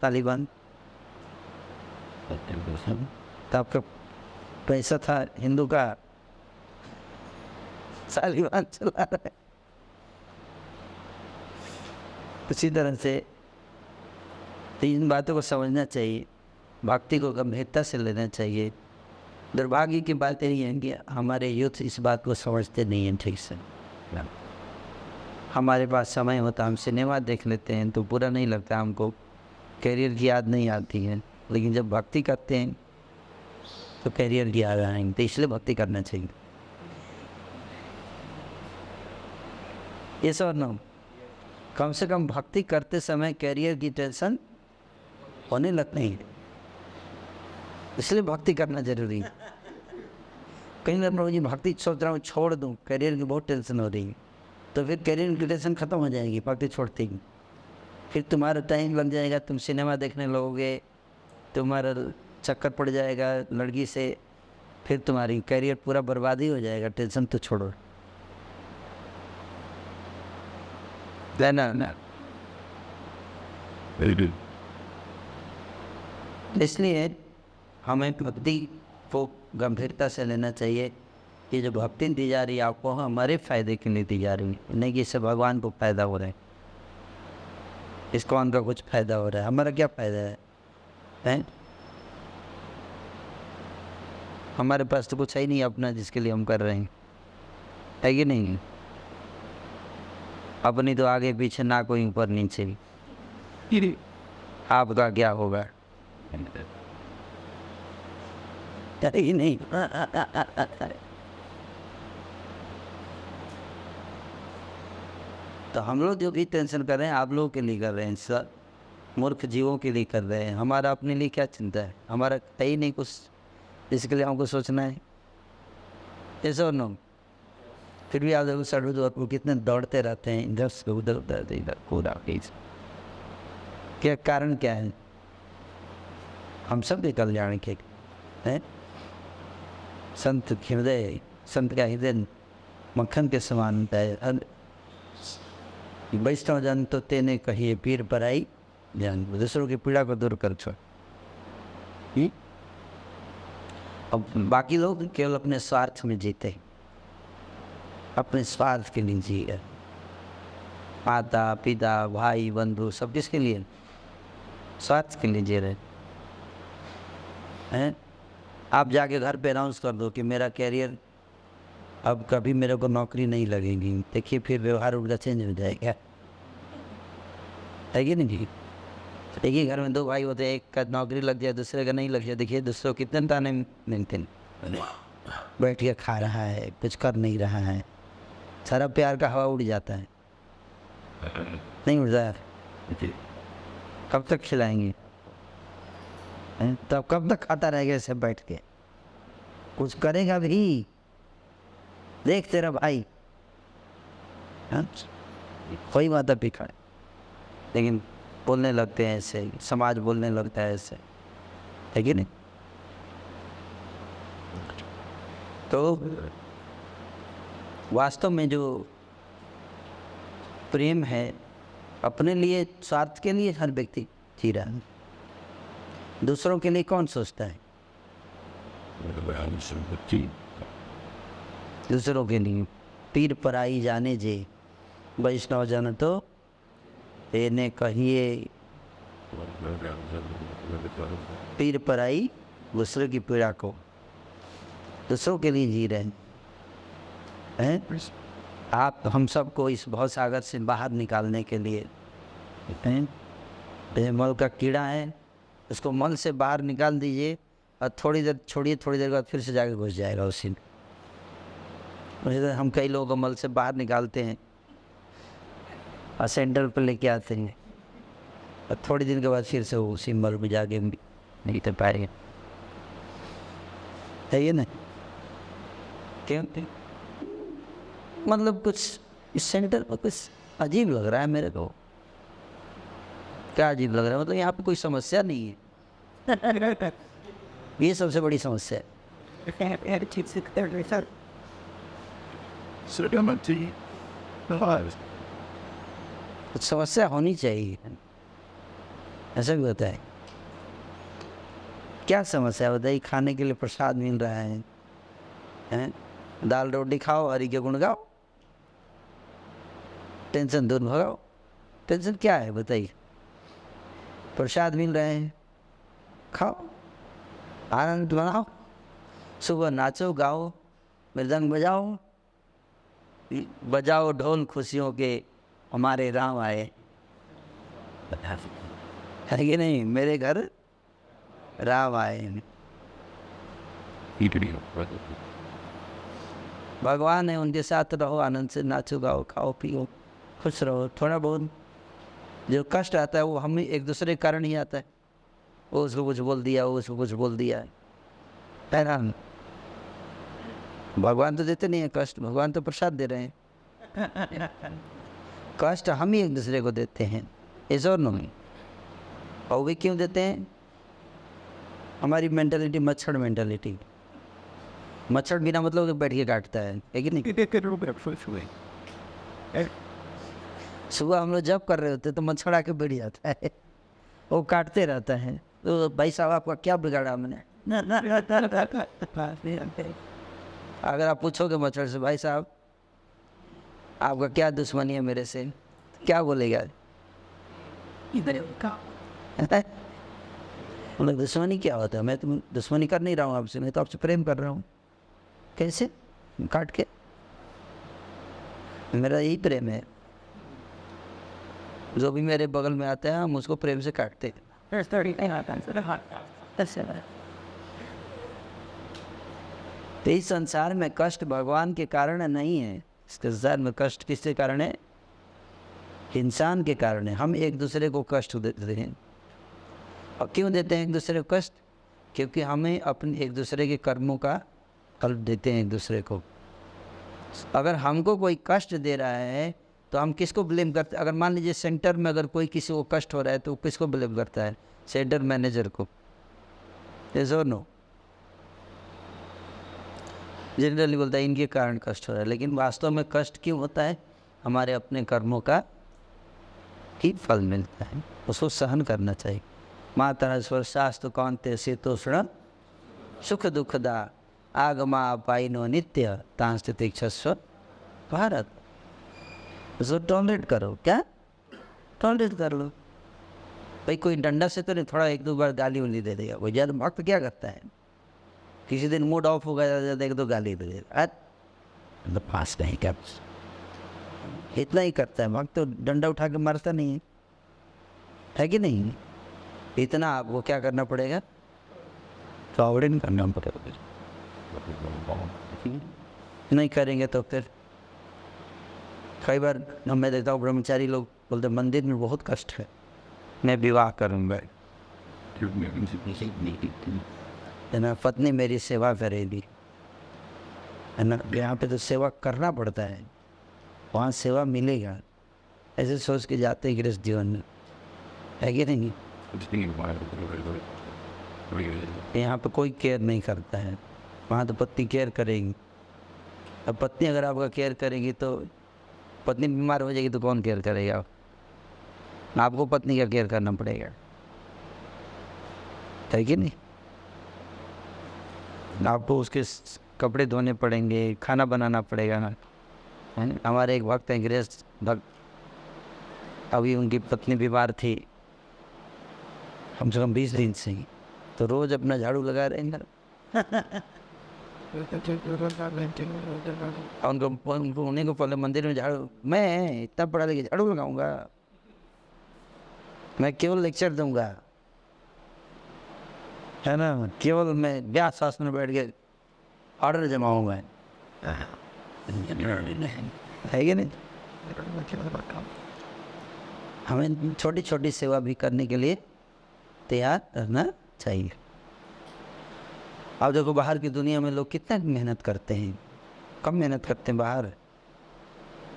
तालिबान। तो आपका पैसा था हिंदू का, तालिबान चला रहा है। उसी तरह से तो इन बातों को समझना चाहिए, भक्ति को गंभीरता से लेना चाहिए। दुर्भाग्य की बात यही है कि हमारे यूथ इस बात को समझते नहीं हैं ठीक से। हमारे पास समय होता हम सिनेमा देख लेते हैं तो बुरा नहीं लगता, हमको कैरियर की याद नहीं आती है, लेकिन जब भक्ति करते हैं तो कैरियर की याद आएंगे, तो इसलिए भक्ति करना चाहिए। ये सब ना, कम से कम भक्ति करते समय कैरियर की टेंशन होने लगती है, इसलिए भक्ति करना जरूरी है। कहीं ना प्रभु जी भक्ति सोच रहा हूँ छोड़ दूँ, कैरियर की बहुत टेंशन हो रही है, तो फिर कैरियर की टेंशन खत्म हो जाएगी भक्ति छोड़ते ही। फिर तुम्हारा टाइम लग जाएगा, तुम सिनेमा देखने लगोगे, तुम्हारा चक्कर पड़ जाएगा लड़की से, फिर तुम्हारी कैरियर पूरा बर्बाद ही हो जाएगा। टेंशन तो छोड़ो ना। इसलिए हमें भक्ति को गंभीरता से लेना चाहिए कि जो भक्ति दी जा रही है आपको हमारे फायदे के लिए दी जा रही है, नहीं कि इससे भगवान को फायदा हो रहा है, इसको उनका कुछ फायदा हो रहा है। हमारा क्या फायदा है? हमारे पास तो कुछ है ही नहीं अपना जिसके लिए हम कर रहे हैं, है कि नहीं? अपनी तो आगे पीछे ना कोई ऊपर नीचे, आपका क्या होगा? ही नहीं। तो हम लोग जो भी टेंशन कर रहे हैं आप लोगों के लिए कर रहे हैं, सर मूर्ख जीवों के लिए कर रहे हैं। हमारा अपने लिए क्या चिंता है? हमारा है ही नहीं कुछ इसके लिए हमको सोचना है, ऐसा और ना। फिर भी आप देखो सड़क पर कितने दौड़ते रहते हैं, इधर से उधर उधर इधर पूरा। क्या कारण क्या है? हम सब के कल्याण के हैं। संत हृदय, संत का हृदय मक्खन के समान है। वैष्णव जन तो तेने कहिए पीर पराई ज्ञान, दूसरों की पीड़ा को दूर कर छोड़। अब बाकी लोग केवल अपने स्वार्थ में जीते हैं, अपने स्वार्थ के लिए जिए। माता पिता भाई बंधु सब किसके लिए? स्वार्थ के लिए जी रहे हैं। आप जाके घर पे अनाउंस कर दो कि मेरा कैरियर अब कभी मेरे को नौकरी नहीं लगेगी, देखिए फिर व्यवहार उनका चेंज हो जाएगा, है कि नहीं? एक ही घर में दो भाई होते हैं, एक का नौकरी लग जाए दूसरे का नहीं लग जाए, देखिए दूसरों कितने ताने मिलते हैं। बैठ के खा रहा है, कुछ कर नहीं रहा है, सारा प्यार का हवा उड़ जाता है, नहीं उड़ जाता। कब तक खिलाएंगे? तब कब तक खाता रहेगा ऐसे बैठ के? कुछ करेगा भी? देख तेरा भाई कोई माता पिता, लेकिन बोलने लगते हैं ऐसे, समाज बोलने लगता है ऐसे, है कि नहीं? तो वास्तव में जो प्रेम है अपने लिए, स्वार्थ के लिए हर व्यक्ति जी रहा है, दूसरों के लिए कौन सोचता है? दूसरों के लिए पीर पराई जाने जे, वैष्णव जन तो तेने कहिए पीर पराई, दूसरों की पीड़ा को दूसरों के लिए जी रहे हैं। आप हम सबको इस भवसागर से बाहर निकालने के लिए मल का कीड़ा है, उसको मल से बाहर निकाल दीजिए और थोड़ी देर छोड़िए, थोड़ी देर बाद फिर से जाके घुस जाएगा उसी में। हम कई लोगों को मल से बाहर निकालते हैं और सेंटर पर लेके आते हैं और थोड़ी दिन के बाद फिर से वो उसी मल में जाके नहीं तो पाएंगे, है ये ना? क्यों? मतलब कुछ इस सेंटर पर कुछ अजीब लग रहा है मेरे को। क्या अजीब लग रहा है? मतलब यहाँ पे कोई समस्या नहीं है, ये सबसे बड़ी समस्या है। कुछ समस्या होनी चाहिए, ऐसा भी होता है। क्या समस्या है बताइए? खाने के लिए प्रसाद मिल रहा है, हैं? दाल रोटी खाओ, हरि के गुण गाओ, टेंशन दूर भगाओ। टेंशन क्या है बताइए? प्रसाद मिल रहे हैं, खाओ, आनंद मनाओ, सुबह नाचो गाओ, मृदंग बजाओ, बजाओ ढोल खुशियों के, हमारे राम आए। है कि नहीं? मेरे घर राम आए। भगवान है, उनके साथ रहो, आनंद से नाचो गाओ, खाओ पियो, खुश रहो। थोड़ा बहुत जो कष्ट आता है वो हम एक दूसरे के कारण ही आता है। वो उसको कुछ बोल दिया, वो उसको कुछ बोल दिया, हैरान। भगवान तो देते नहीं है कष्ट, भगवान तो प्रसाद दे रहे हैं। कष्ट हम ही एक दूसरे को देते हैं, इस और नो। और वे क्यों देते हैं? हमारी मेंटालिटी मच्छर मेंटालिटी। मच्छर बिना मतलब के बैठ के काटता है कि नहीं? सुबह हम लोग जब कर रहे होते तो मच्छर आके बैठ जाता है, वो काटते रहता है। तो भाई साहब आपका क्या बिगाड़ा हमने? अगर आप पूछोगे मच्छर से, भाई साहब आपका क्या दुश्मनी है मेरे से, क्या बोलेगा? मतलब दुश्मनी क्या होता है? मैं तो दुश्मनी कर नहीं रहा हूँ आपसे, मैं तो आपसे प्रेम कर रहा हूँ। कैसे? काट के। मेरा यही प्रेम है, जो भी मेरे बगल में आता है हम उसको प्रेम से काटते हैं। तो इस संसार में कष्ट भगवान के कारण नहीं है, इस संसार में कष्ट किसके कारण है? इंसान के कारण है। हम एक दूसरे को कष्ट देते हैं। और क्यों देते हैं एक दूसरे को कष्ट? क्योंकि हमें अपने एक दूसरे के कर्मों का फल देते हैं एक दूसरे को। अगर हमको कोई कष्ट दे रहा है तो हम किसको ब्लेम करते हैं? अगर मान लीजिए सेंटर में अगर कोई किसी को कष्ट हो रहा है तो किसको ब्लेम करता है? सेंटर मैनेजर को। यस और नो? जनरली बोलता है इनके कारण कष्ट हो रहा है, लेकिन वास्तव में कष्ट क्यों होता है? हमारे अपने कर्मों का ही फल मिलता है, उसको सहन करना चाहिए। माता स्वर शास्त्र कौनते शीतोष्ण सुख दुखदा आगमा पाइनो नित्य तांस्थित इच्छस्व भारत। उसको टॉलरेट करो। क्या? टॉलरेट कर लो। भाई कोई डंडा से तो नहीं, थोड़ा एक दो बार गाली उली दे देगा। कोई ज़्यादा भक्त क्या करता है? किसी दिन मूड ऑफ हो गया ज़्यादा एक दो गाली दे देगा, पास नहीं क्या, इतना ही करता है भक्त। तो डंडा उठा के मारता नहीं है कि नहीं? इतना आपको क्या करना पड़ेगा? टॉलरेट करना पड़ेगा। नहीं करेंगे तो फिर कई बार मैं देखता हूँ ब्रह्मचारी लोग बोलते मंदिर में बहुत कष्ट है, मैं विवाह करूँगा, है ना, पत्नी मेरी सेवा करेगी, है ना। यहाँ पे तो सेवा करना पड़ता है, वहाँ सेवा मिलेगा, ऐसे सोच के जाते हैं गृहस्थ जीवन में, है कि नहीं? यहाँ पे कोई केयर नहीं करता है, वहाँ तो पत्नी केयर करेगी। अब पत्नी अगर आपका केयर करेगी तो पत्नी बीमार हो जाएगी तो कौन केयर करेगा? आपको पत्नी का केयर करना पड़ेगा, है कि नहीं? आपको उसके कपड़े धोने पड़ेंगे, खाना बनाना पड़ेगा ना। हमारे एक भक्त हैं, गृहस्थ भक्त, अभी उनकी पत्नी बीमार थी कम से कम 20 दिन से ही, तो रोज़ अपना झाड़ू लगा रहे हैं। उनको उन्हीं को पहले मंदिर में झाड़ू, मैं इतना पढ़ा लिखा झाड़ू लगाऊंगा, मैं केवल लेक्चर दूंगा, है ना, केवल मैं व्यास आसन में बैठ के ऑर्डर जमाऊंगा, है कि नहीं? हमें छोटी छोटी सेवा भी करने के लिए तैयार रहना चाहिए। अब देखो बाहर की दुनिया में लोग कितना मेहनत करते हैं, कम मेहनत करते हैं बाहर,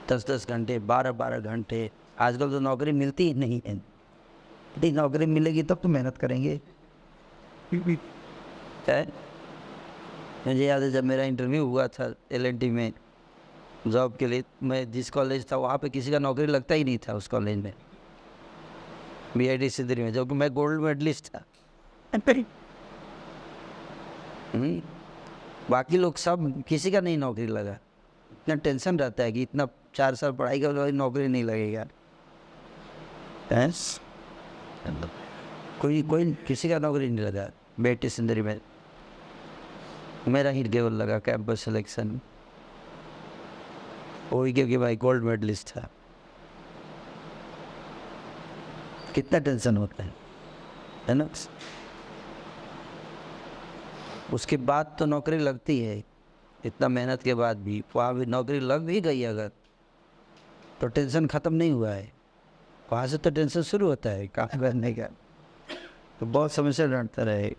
10-10 घंटे, 12-12 घंटे। आजकल तो नौकरी मिलती ही नहीं है। यदि नौकरी मिलेगी तब तो मेहनत करेंगे। है? मुझे याद है जब मेरा इंटरव्यू हुआ था L&T में जॉब के लिए, मैं जिस कॉलेज था वहाँ पे किसी का नौकरी लगता ही नहीं था उस कॉलेज में, BIT सिंदरी में, जो कि मैं गोल्ड मेडलिस्ट था। बाकी लोग सब, किसी का नहीं नौकरी लगा। इतना टेंशन रहता है कि इतना 4 साल पढ़ाई कर लो, नौकरी नहीं लगेगा। कोई किसी का नौकरी नहीं लगा BIT सिंदरी में। मेरा ही केवल लगा कैंपस सिलेक्शन, वो भी क्योंकि भाई गोल्ड मेडलिस्ट था। कितना टेंशन होता है ना। उसके बाद तो नौकरी लगती है, इतना मेहनत के बाद भी। वहाँ भी नौकरी लग भी गई अगर, तो टेंशन ख़त्म नहीं हुआ है, वहाँ से तो टेंशन शुरू होता है काम करने का। तो बहुत समस्या लड़ता रहे,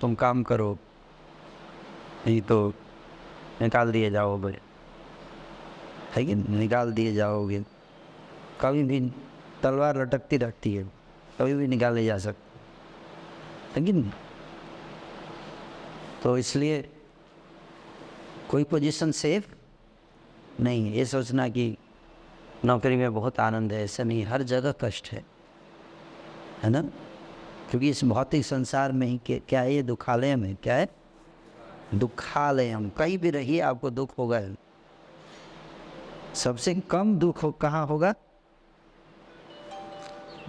तुम काम करो नहीं तो निकाल दिए जाओगे, है कि निकाल दिए जाओगे। कभी भी तलवार लटकती रहती है, कभी भी निकाले जा सकते, है कि नहीं। तो इसलिए कोई पोजीशन सेफ नहीं है। ये सोचना कि नौकरी में बहुत आनंद है, ऐसा नहीं। हर जगह कष्ट है ना। क्योंकि इस भौतिक संसार में ही क्या है, ये दुखालय में क्या है, दुखालय। हम कहीं भी रहिए आपको दुख होगा। सबसे कम दुख कहाँ होगा,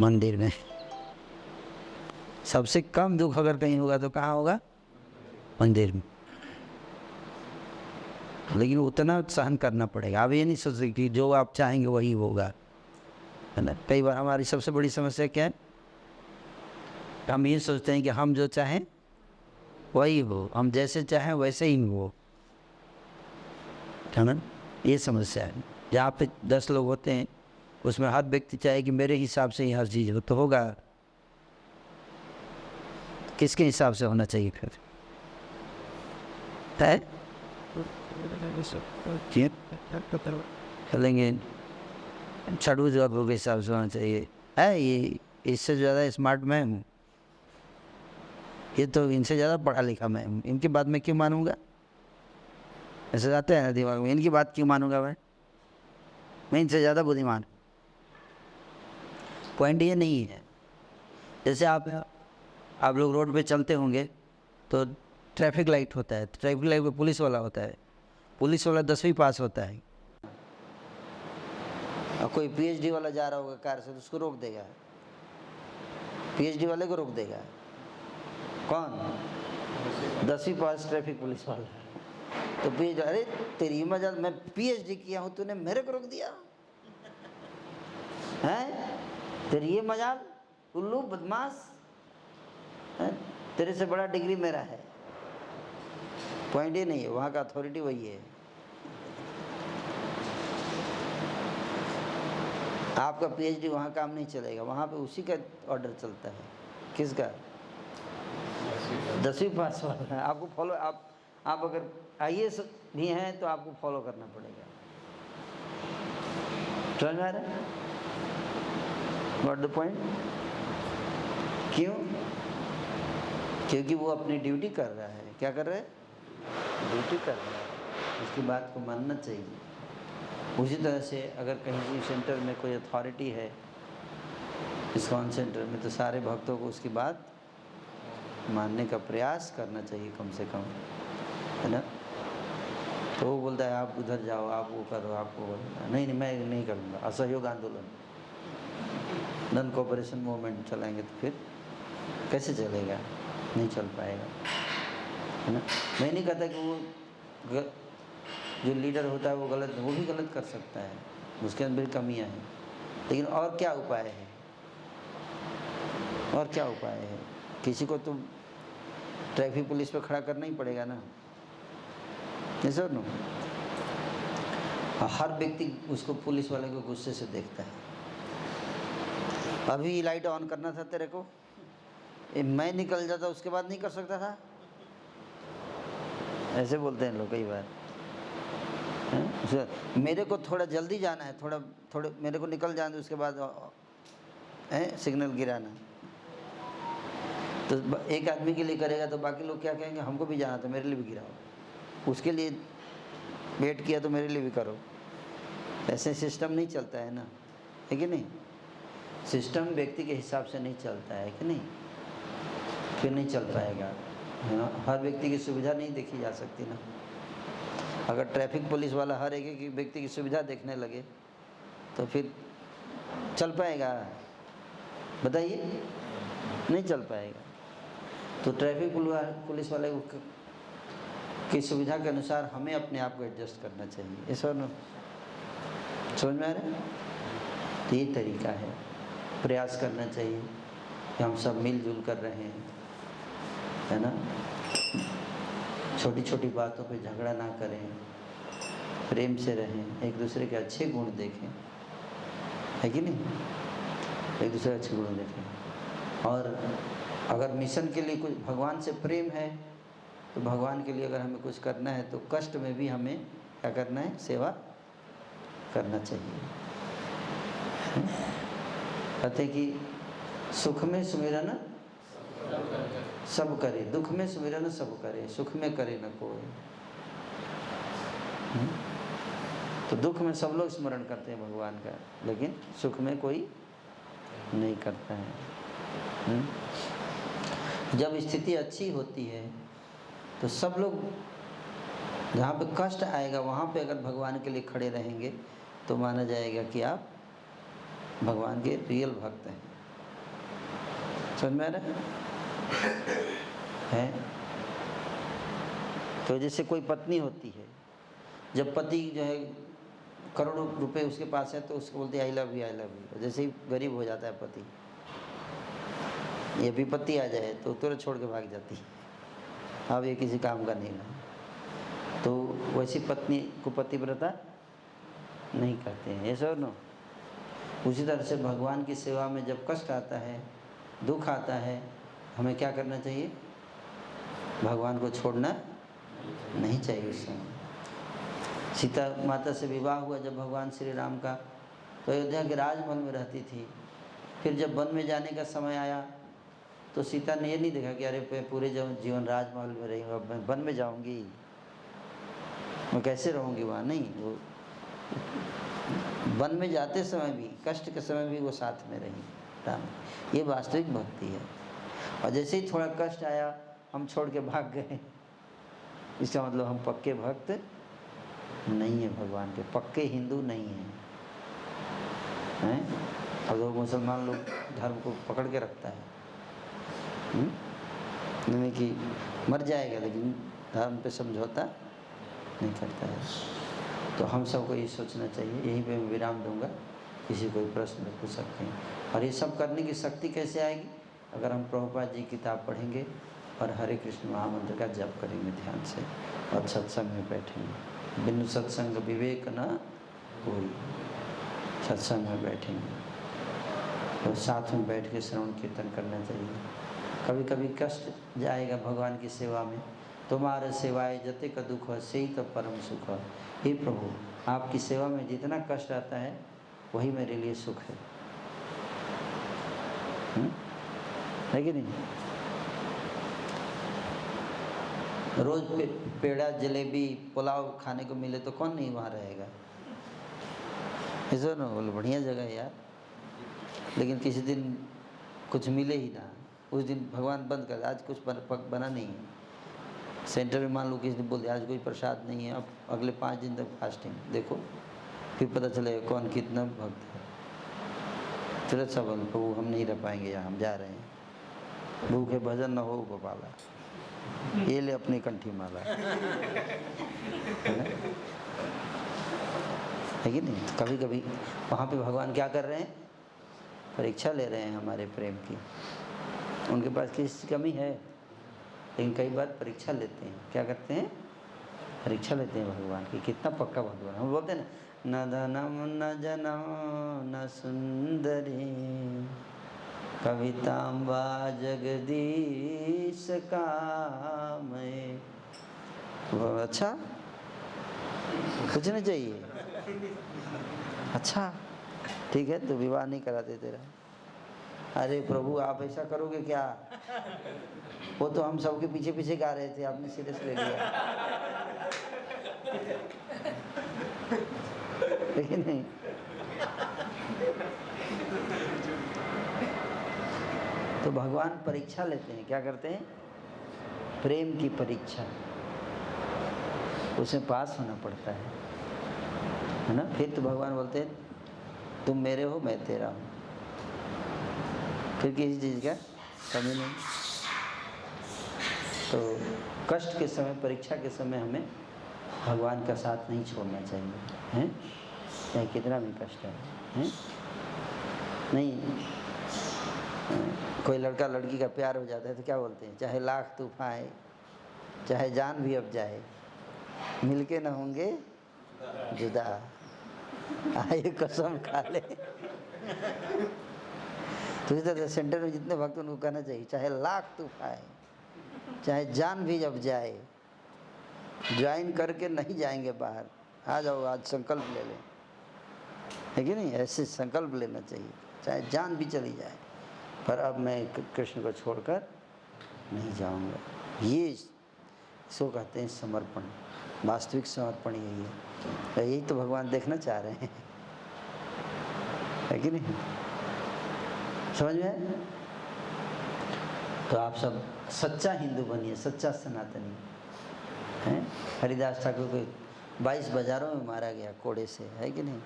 मंदिर में। सबसे कम दुख अगर कहीं होगा तो कहाँ होगा, मंदिर में। लेकिन उतना सहन करना पड़ेगा। आप ये नहीं सोच सकते कि जो आप चाहेंगे वही होगा, है ना। कई बार हमारी सबसे बड़ी समस्या क्या है, हम ये सोचते हैं कि हम जो चाहें वही हो, हम जैसे चाहें वैसे ही हो, है ना। ये समस्या है। जहाँ पे 10 लोग होते हैं उसमें हर व्यक्ति चाहे कि मेरे हिसाब से ही हर चीज़ हो, तो होगा। किसके हिसाब से होना चाहिए फिर, है चलेंगे छड़ू जवाबों के हिसाब से होना चाहिए। है ये, इससे ज़्यादा स्मार्ट मैं हूँ, ये तो इनसे ज़्यादा पढ़ा लिखा मैं हूँ, इनकी बात मैं क्यों मानूंगा। ऐसे जाते हैं दिमाग में, इनकी बात क्यों मानूंगा मैं इनसे ज़्यादा बुद्धिमान। पॉइंट ये नहीं है। जैसे आप लोग रोड पे चलते होंगे तो ट्रैफिक लाइट होता है, ट्रैफिक लाइट पे पुलिस वाला होता है, पुलिस वाला 10वीं पास होता है। और कोई PhD वाला जा रहा होगा कार से तो उसको रोक देगा, PhD वाले को रोक देगा। कौन, 10वीं पास ट्रैफिक पुलिस वाला। तो PhD, अरे तेरी मजाल, मैं PhD किया हूँ, तूने मेरे को रोक दिया है। तेरी ये मजाल, उल्लू बदमाश है, तेरे से बड़ा डिग्री मेरा है। पॉइंट ये नहीं है, वहाँ का अथॉरिटी वही है। आपका PhD वहाँ काम नहीं चलेगा, वहाँ पे उसी का ऑर्डर चलता है। किसका, 10वीं पास वाला। आपको फॉलो, आप अगर IAS भी हैं तो आपको फॉलो करना पड़ेगा। समझ में आ रहा है व्हाट द पॉइंट। क्यों, क्योंकि वो अपनी ड्यूटी कर रहा है। क्या कर रहा है, ड्यूटी कर रहा है, उसकी बात को मानना चाहिए। उसी तरह से अगर कहीं सेंटर में कोई अथॉरिटी है, इस्कॉन सेंटर में, तो सारे भक्तों को उसकी बात मानने का प्रयास करना चाहिए कम से कम, है ना। तो वो बोलता है आप उधर जाओ, आप वो करो, आपको नहीं मैं नहीं करूँगा। असहयोग आंदोलन, नॉन कोऑपरेशन मूवमेंट चलाएंगे तो फिर कैसे चलेगा, नहीं चल पाएगा, है ना। मैं नहीं कहता कि वो जो लीडर होता है वो गलत, वो भी गलत कर सकता है, उसके अंदर कमियां हैं। लेकिन और क्या उपाय है, और क्या उपाय है। किसी को तो ट्रैफिक पुलिस पे खड़ा करना ही पड़ेगा ना, नहीं सर नो। हर व्यक्ति उसको, पुलिस वाले को गुस्से से देखता है। अभी लाइट ऑन करना था तेरे को, मैं निकल जाता उसके बाद नहीं कर सकता था, ऐसे बोलते हैं लोग कई बार, है? मेरे को थोड़ा जल्दी जाना है, थोड़े मेरे को निकल जाना है, उसके बाद सिग्नल गिराना। तो एक आदमी के लिए करेगा तो बाकी लोग क्या कहेंगे, हमको भी जाना था, मेरे लिए भी गिराओ। उसके लिए वेट किया तो मेरे लिए भी करो। ऐसे सिस्टम नहीं चलता है ना, है कि नहीं? सिस्टम व्यक्ति के हिसाब से नहीं चलता है कि नहीं, फिर नहीं चल पाएगा, है ना। हर व्यक्ति की सुविधा नहीं देखी जा सकती ना। अगर ट्रैफिक पुलिस वाला हर एक व्यक्ति की सुविधा देखने लगे तो फिर चल पाएगा? बताइए, नहीं चल पाएगा। तो ट्रैफिक पुलिस वाले की सुविधा के अनुसार हमें अपने आप को एडजस्ट करना चाहिए। इस और समझ में आ रहा है? तो ये तरीका है, प्रयास करना चाहिए कि हम सब मिलजुल कर रहे हैं, है ना। छोटी छोटी बातों पे झगड़ा ना करें, प्रेम से रहें, एक दूसरे के अच्छे गुण देखें, है कि नहीं? एक दूसरे के अच्छे गुण देखें। और अगर मिशन के लिए कुछ, भगवान से प्रेम है तो भगवान के लिए अगर हमें कुछ करना है तो कष्ट में भी हमें क्या करना है, सेवा करना चाहिए। कहते कि सुख में सुमिरन सब करे, दुख में सुमिरन सब करे, सुख में करे न कोई। तो दुख में सब लोग स्मरण करते हैं भगवान का, लेकिन सुख में कोई नहीं करता है। जब स्थिति अच्छी होती है तो सब लोग, जहाँ पे कष्ट आएगा वहाँ पे अगर भगवान के लिए खड़े रहेंगे तो माना जाएगा कि आप भगवान के रियल भक्त हैं। समझ में आ रहा है? तो जैसे कोई पत्नी होती है, जब पति जो है करोड़ों रुपए उसके पास है तो उसको बोलती है I love you, I love you. जैसे ही गरीब हो जाता है पति, ये विपत्ति आ जाए तो तुरंत छोड़ के भाग जाती है, अब ये किसी काम का नहीं रहा। तो वैसी पत्नी को पतिव्रता नहीं करते हैं, ये सब नो। उसी तरह से भगवान की सेवा में जब कष्ट आता है, दुख आता है, हमें क्या करना चाहिए? भगवान को छोड़ना नहीं चाहिए। उस समय सीता माता से विवाह हुआ जब भगवान श्री राम का, तो अयोध्या के राजमहल में रहती थी। फिर जब वन में जाने का समय आया तो सीता ने ये नहीं देखा कि अरे पूरे जीवन राजमहल में रही हूँ, अब मैं वन में जाऊँगी, मैं कैसे रहूँगी वहाँ। नहीं, वो वन में जाते समय भी, कष्ट के समय भी वो साथ में रही राम। ये वास्तविक भक्ति है। और जैसे ही थोड़ा कष्ट आया हम छोड़ के भाग गए, इसका मतलब हम पक्के भक्त नहीं है भगवान के, पक्के हिंदू नहीं हैं। और लोग मुसलमान लोग धर्म को पकड़ के रखता है, यानी कि मर जाएगा लेकिन धर्म पे समझौता नहीं करता है। तो हम सबको ये सोचना चाहिए। यहीं पे मैं विराम दूंगा, किसी कोई प्रश्न पूछ सकते हैं। और ये सब करने की शक्ति कैसे आएगी? अगर हम प्रभुपाद जी की किताब पढ़ेंगे और हरे कृष्ण महामंत्र का जप करेंगे ध्यान से, और सत्संग में बैठेंगे। बिनु सत्संग विवेक न कोई, सत्संग में बैठेंगे और साथ में बैठ के श्रवण कीर्तन करना चाहिए। कभी कभी कष्ट जाएगा भगवान की सेवा में, तुम्हारे सेवाए जते का दुख है से ही तो परम सुख है। हे प्रभु, आपकी सेवा में जितना कष्ट आता है वही मेरे लिए सुख है कि नहीं? रोज पेड़ा जलेबी पुलाव खाने को मिले तो कौन नहीं वहाँ रहेगा? ऐसा ना बोलो, बढ़िया जगह है यार, लेकिन किसी दिन कुछ मिले ही ना, उस दिन भगवान बंद कर, आज कुछ बना नहीं है। सेंटर में मान लो किसी दिन बोल दिया आज कोई प्रसाद नहीं है, अब अगले 5 दिन तक फास्टिंग, देखो फिर पता चलेगा कौन कितना भक्त है। तुरंत सब बोलो प्रभु हम नहीं रह पाएंगे यहाँ, हम जा रहे हैं, भूखे भजन न हो गोपाला, ये ले अपनी कंठी माला, है कि नहीं? तो कभी कभी वहाँ पे भगवान क्या कर रहे हैं? परीक्षा ले रहे हैं हमारे प्रेम की। उनके पास किसी कमी है, लेकिन कई बार परीक्षा लेते हैं। क्या करते हैं? परीक्षा लेते हैं भगवान की, कितना पक्का भगवान। हम बोलते हैं ना, न धनम न जनम न सुंदरी कविताम्बा जगदीश का मैं। अच्छा, कुछ नहीं चाहिए। अच्छा ठीक है, तो विवाह नहीं कराते तेरा। अरे प्रभु आप ऐसा करोगे क्या? वो तो हम सबके पीछे पीछे गा रहे थे, आपने सीरियस ले लिया। लेकिन नहीं, तो भगवान परीक्षा लेते हैं। क्या करते हैं? प्रेम की परीक्षा, उसे पास होना पड़ता है ना। फिर तो भगवान बोलते हैं तुम मेरे हो मैं तेरा हूँ, फिर किसी चीज़ का कमी नहीं। तो कष्ट के समय, परीक्षा के समय हमें भगवान का साथ नहीं छोड़ना चाहिए, हैं? चाहे कितना भी कष्ट है? नहीं, कोई लड़का लड़की का प्यार हो जाता है तो क्या बोलते हैं? चाहे लाख तूफान आए, चाहे जान भी अब जाए, मिलके न होंगे जुदा, आए कसम खा ले। तो इस तरह सेंटर में जितने भक्त उनको कहना चाहिए, चाहे लाख तूफान आए, चाहे जान भी अब जाए, ज्वाइन करके नहीं जाएंगे बाहर, आ जाओ आज संकल्प ले लें, है कि नहीं? ऐसे संकल्प लेना चाहिए, चाहे जान भी चली जाए, पर अब मैं कृष्ण को छोड़कर नहीं जाऊंगा। ये इसको कहते हैं समर्पण। वास्तविक समर्पण यही है, यही तो भगवान देखना चाह रहे हैं, है कि नहीं? समझ में आया? तो आप सब सच्चा हिंदू बनिए, सच्चा सनातनी हैं। हरिदास ठाकुर को 22 बाजारों में मारा गया कोड़े से, है कि नहीं?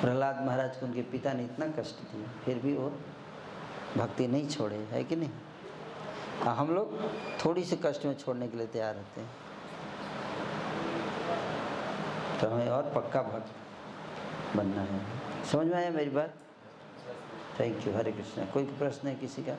प्रहलाद महाराज को उनके पिता ने इतना कष्ट दिया, फिर भी वो भक्ति नहीं छोड़े, है कि नहीं? हम लोग थोड़ी सी कष्ट में छोड़ने के लिए तैयार रहते हैं, तो हमें और पक्का भक्त बनना है। समझ में आया मेरी बात? Thank you. हरे कृष्णा। कोई प्रश्न है किसी का?